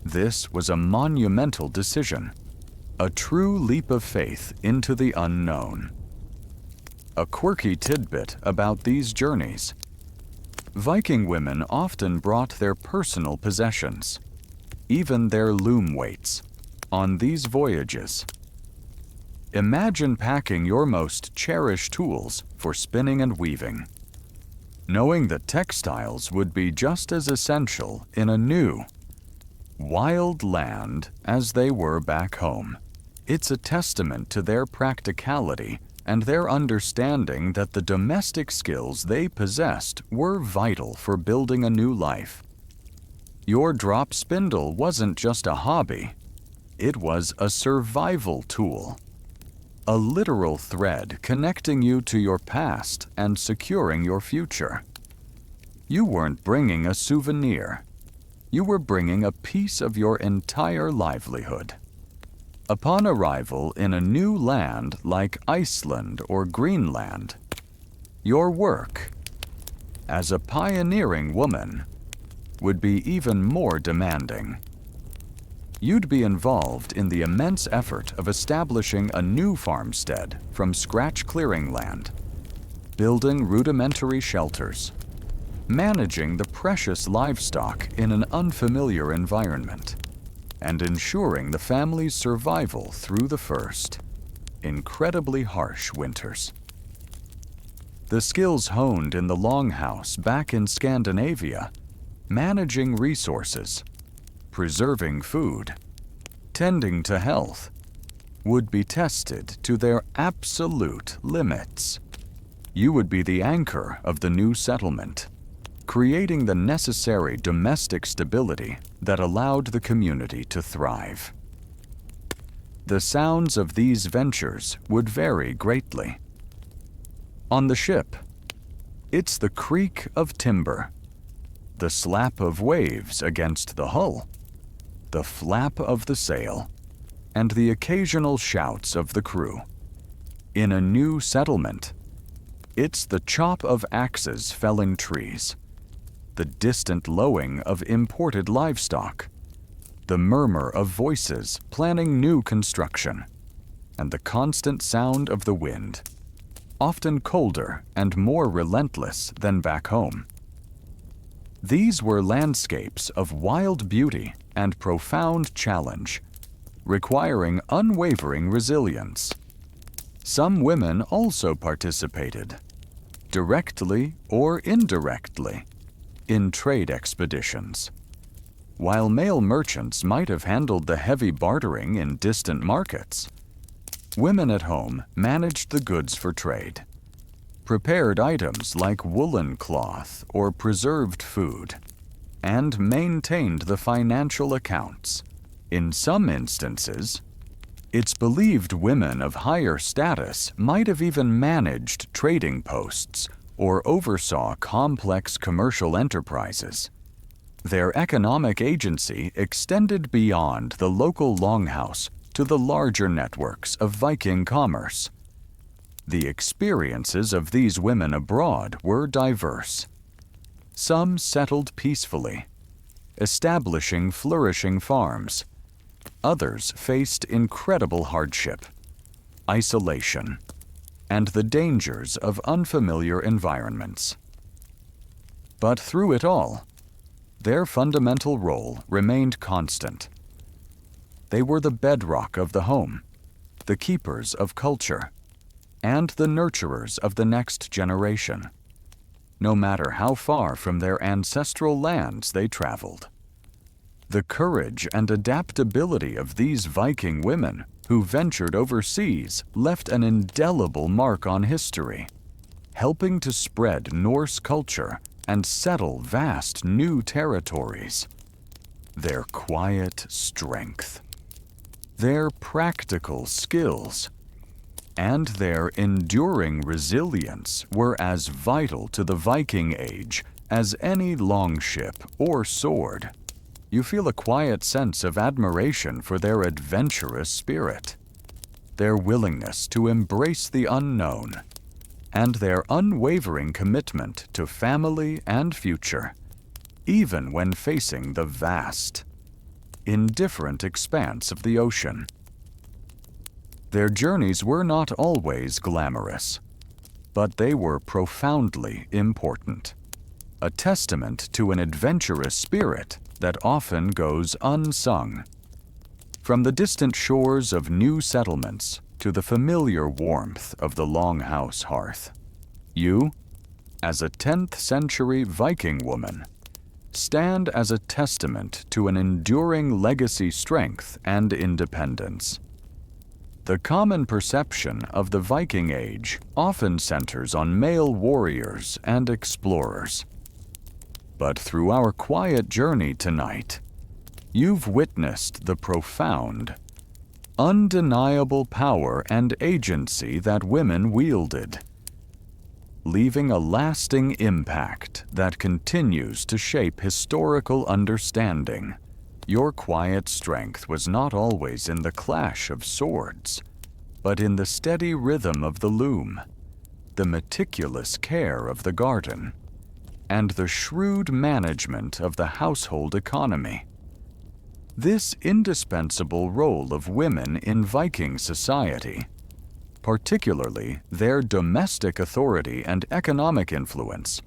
This was a monumental decision, a true leap of faith into the unknown. A quirky tidbit about these journeys: Viking women often brought their personal possessions, even their loom weights, on these voyages. Imagine packing your most cherished tools for spinning and weaving, knowing that textiles would be just as essential in a new, wild land as they were back home. It's a testament to their practicality and their understanding that the domestic skills they possessed were vital for building a new life. Your drop spindle wasn't just a hobby. It was a survival tool, a literal thread connecting you to your past and securing your future. You weren't bringing a souvenir. You were bringing a piece of your entire livelihood. Upon arrival in a new land like Iceland or Greenland, your work as a pioneering woman would be even more demanding. You'd be involved in the immense effort of establishing a new farmstead from scratch, clearing land, building rudimentary shelters, managing the precious livestock in an unfamiliar environment, and ensuring the family's survival through the first, incredibly harsh winters. The skills honed in the longhouse back in Scandinavia, managing resources, preserving food, tending to health, would be tested to their absolute limits. You would be the anchor of the new settlement, creating the necessary domestic stability that allowed the community to thrive. The sounds of these ventures would vary greatly. On the ship, it's the creak of timber, the slap of waves against the hull, the flap of the sail, and the occasional shouts of the crew. In a new settlement, it's the chop of axes felling trees, the distant lowing of imported livestock, the murmur of voices planning new construction, and the constant sound of the wind, often colder and more relentless than back home. These were landscapes of wild beauty and profound challenge, requiring unwavering resilience. Some women also participated, directly or indirectly, in trade expeditions. While male merchants might have handled the heavy bartering in distant markets, women at home managed the goods for trade, prepared items like woolen cloth or preserved food, and maintained the financial accounts. In some instances, It's believed women of higher status might have even managed trading posts or oversaw complex commercial enterprises. Their economic agency extended beyond the local longhouse to the larger networks of Viking commerce. The experiences of these women abroad were diverse. Some settled peacefully, establishing flourishing farms. Others faced incredible hardship, isolation, and the dangers of unfamiliar environments. But through it all, their fundamental role remained constant. They were the bedrock of the home, the keepers of culture, and the nurturers of the next generation, no matter how far from their ancestral lands they traveled. The courage and adaptability of these Viking women who ventured overseas left an indelible mark on history, helping to spread Norse culture and settle vast new territories. Their quiet strength, their practical skills, and their enduring resilience were as vital to the Viking Age as any longship or sword. You feel a quiet sense of admiration for their adventurous spirit, their willingness to embrace the unknown, and their unwavering commitment to family and future, even when facing the vast, indifferent expanse of the ocean. Their journeys were not always glamorous, but they were profoundly important, a testament to an adventurous spirit that often goes unsung. From the distant shores of new settlements to the familiar warmth of the longhouse hearth, you, as a 10th century Viking woman, stand as a testament to an enduring legacy strength and independence. The common perception of the Viking Age often centers on male warriors and explorers. But through our quiet journey tonight, you've witnessed the profound, undeniable power and agency that women wielded, leaving a lasting impact that continues to shape historical understanding. Your quiet strength was not always in the clash of swords, but in the steady rhythm of the loom, the meticulous care of the garden, and the shrewd management of the household economy. This indispensable role of women in Viking society, particularly their domestic authority and economic influence,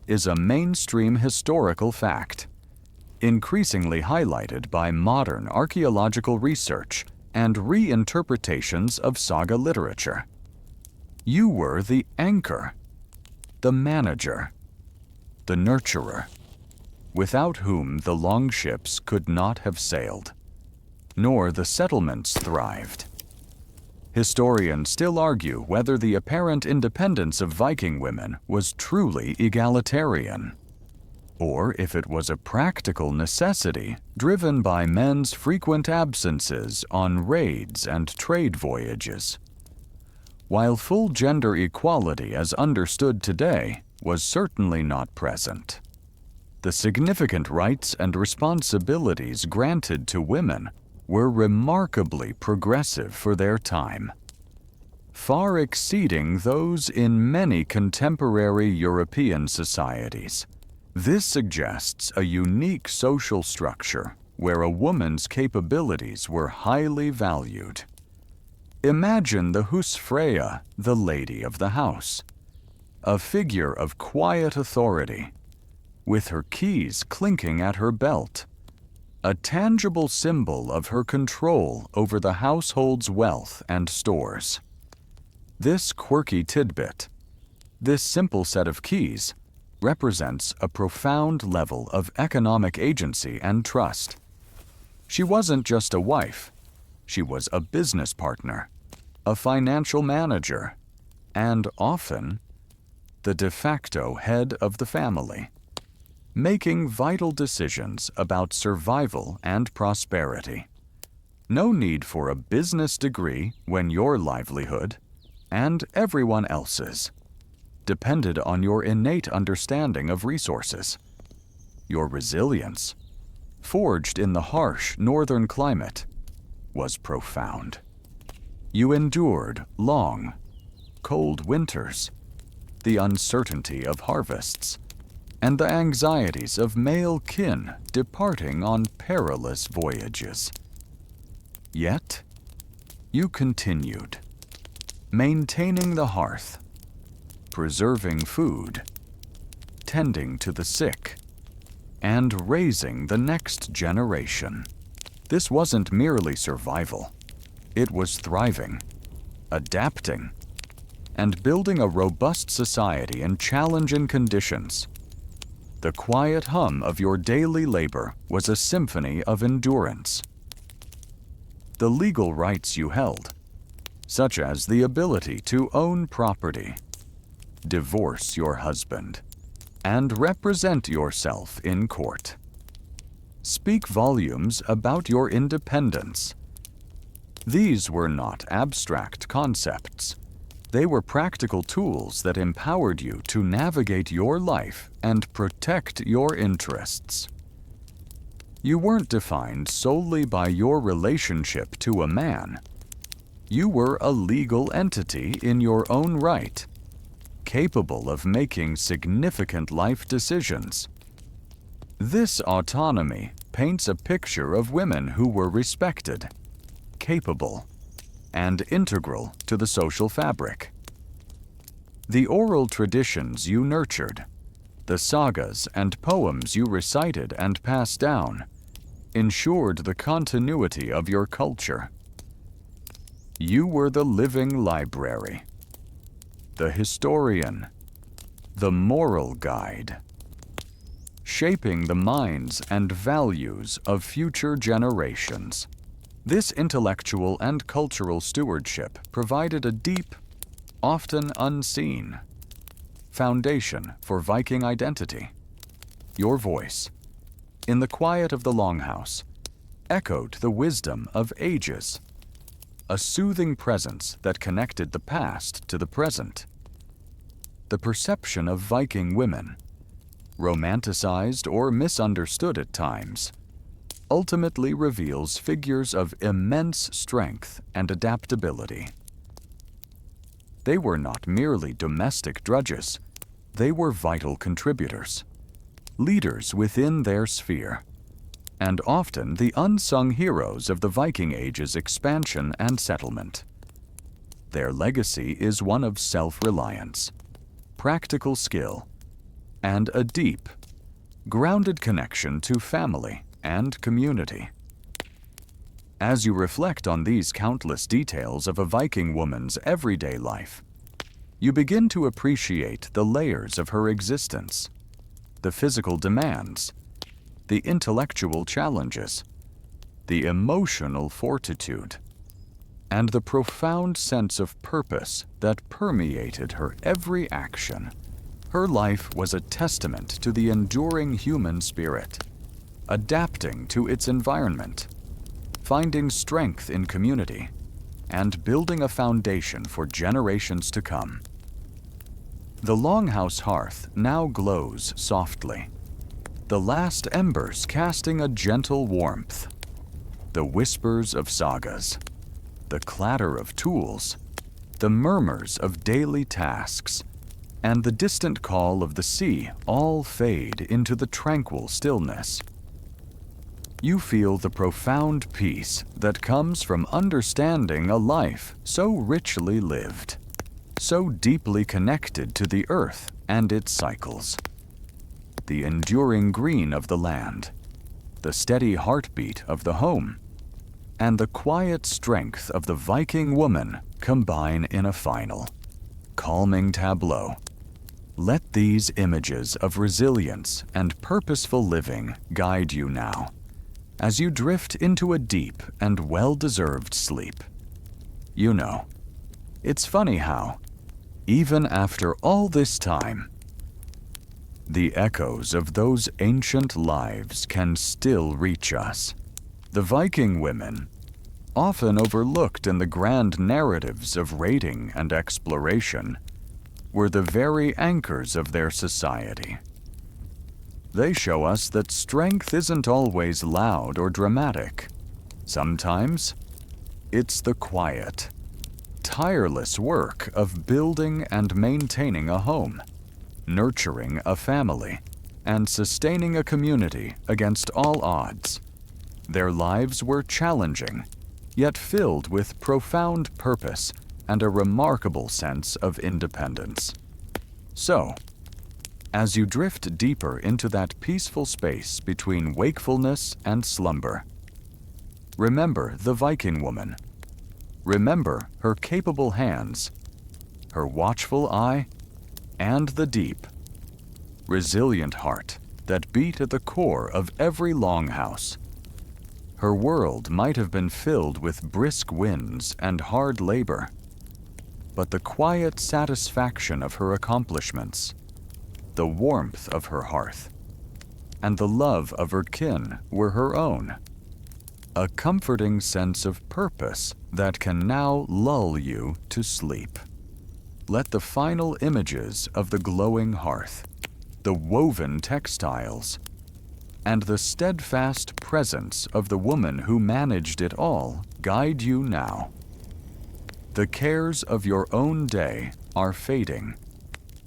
is a mainstream historical fact, increasingly highlighted by modern archaeological research and reinterpretations of saga literature. You were the anchor, the manager, the nurturer, without whom the longships could not have sailed, nor the settlements thrived. Historians still argue whether the apparent independence of Viking women was truly egalitarian, or if it was a practical necessity driven by men's frequent absences on raids and trade voyages. While full gender equality as understood today was certainly not present, the significant rights and responsibilities granted to women were remarkably progressive for their time, far exceeding those in many contemporary European societies. This suggests a unique social structure where a woman's capabilities were highly valued. Imagine the husfreyja, the lady of the house, a figure of quiet authority, with her keys clinking at her belt, a tangible symbol of her control over the household's wealth and stores. This quirky tidbit, this simple set of keys, represents a profound level of economic agency and trust. She wasn't just a wife, she was a business partner, a financial manager, and often the de facto head of the family, making vital decisions about survival and prosperity. No need for a business degree when your livelihood, and everyone else's, depended on your innate understanding of resources. Your resilience, forged in the harsh northern climate, was profound. You endured long, cold winters, the uncertainty of harvests, and the anxieties of male kin departing on perilous voyages. Yet, you continued, maintaining the hearth, preserving food, tending to the sick, and raising the next generation. This wasn't merely survival. It was thriving, adapting, and building a robust society in challenging conditions. The quiet hum of your daily labor was a symphony of endurance. The legal rights you held, such as the ability to own property, divorce your husband, and represent yourself in court, speak volumes about your independence. These were not abstract concepts. They were practical tools that empowered you to navigate your life and protect your interests. You weren't defined solely by your relationship to a man. You were a legal entity in your own right, capable of making significant life decisions. This autonomy paints a picture of women who were respected, capable, and integral to the social fabric. The oral traditions you nurtured, the sagas and poems you recited and passed down, ensured the continuity of your culture. You were the living library, the historian, the moral guide, shaping the minds and values of future generations. This intellectual and cultural stewardship provided a deep, often unseen, foundation for Viking identity. Your voice, in the quiet of the longhouse, echoed the wisdom of ages, a soothing presence that connected the past to the present. The perception of Viking women, romanticized or misunderstood at times, ultimately reveals figures of immense strength and adaptability. They were not merely domestic drudges, they were vital contributors, leaders within their sphere, and often the unsung heroes of the Viking Age's expansion and settlement. Their legacy is one of self-reliance, practical skill, and a deep, grounded connection to family and community. As you reflect on these countless details of a Viking woman's everyday life, you begin to appreciate the layers of her existence, the physical demands, the intellectual challenges, the emotional fortitude, and the profound sense of purpose that permeated her every action. Her life was a testament to the enduring human spirit, adapting to its environment, finding strength in community, and building a foundation for generations to come. The longhouse hearth now glows softly, the last embers casting a gentle warmth. The whispers of sagas, the clatter of tools, the murmurs of daily tasks, and the distant call of the sea all fade into the tranquil stillness. You feel the profound peace that comes from understanding a life so richly lived, so deeply connected to the earth and its cycles. The enduring green of the land, the steady heartbeat of the home, and the quiet strength of the Viking woman combine in a final, calming tableau. Let these images of resilience and purposeful living guide you now, as you drift into a deep and well-deserved sleep. You know, it's funny how, even after all this time, the echoes of those ancient lives can still reach us. The Viking women, often overlooked in the grand narratives of raiding and exploration, were the very anchors of their society. They show us that strength isn't always loud or dramatic. Sometimes, it's the quiet, tireless work of building and maintaining a home, nurturing a family, and sustaining a community against all odds. Their lives were challenging, yet filled with profound purpose and a remarkable sense of independence. So, as you drift deeper into that peaceful space between wakefulness and slumber, remember the Viking woman. Remember her capable hands, her watchful eye, and the deep, resilient heart that beat at the core of every longhouse. Her world might have been filled with brisk winds and hard labor, but the quiet satisfaction of her accomplishments, the warmth of her hearth, and the love of her kin were her own. A comforting sense of purpose that can now lull you to sleep. Let the final images of the glowing hearth, the woven textiles, and the steadfast presence of the woman who managed it all guide you now. The cares of your own day are fading,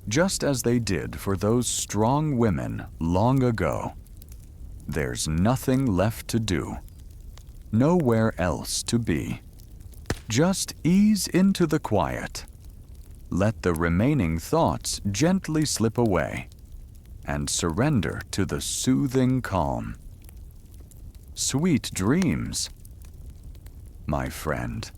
just as they did for those strong women long ago. There's nothing left to do, nowhere else to be. Just ease into the quiet. Let the remaining thoughts gently slip away and surrender to the soothing calm. Sweet dreams, my friend.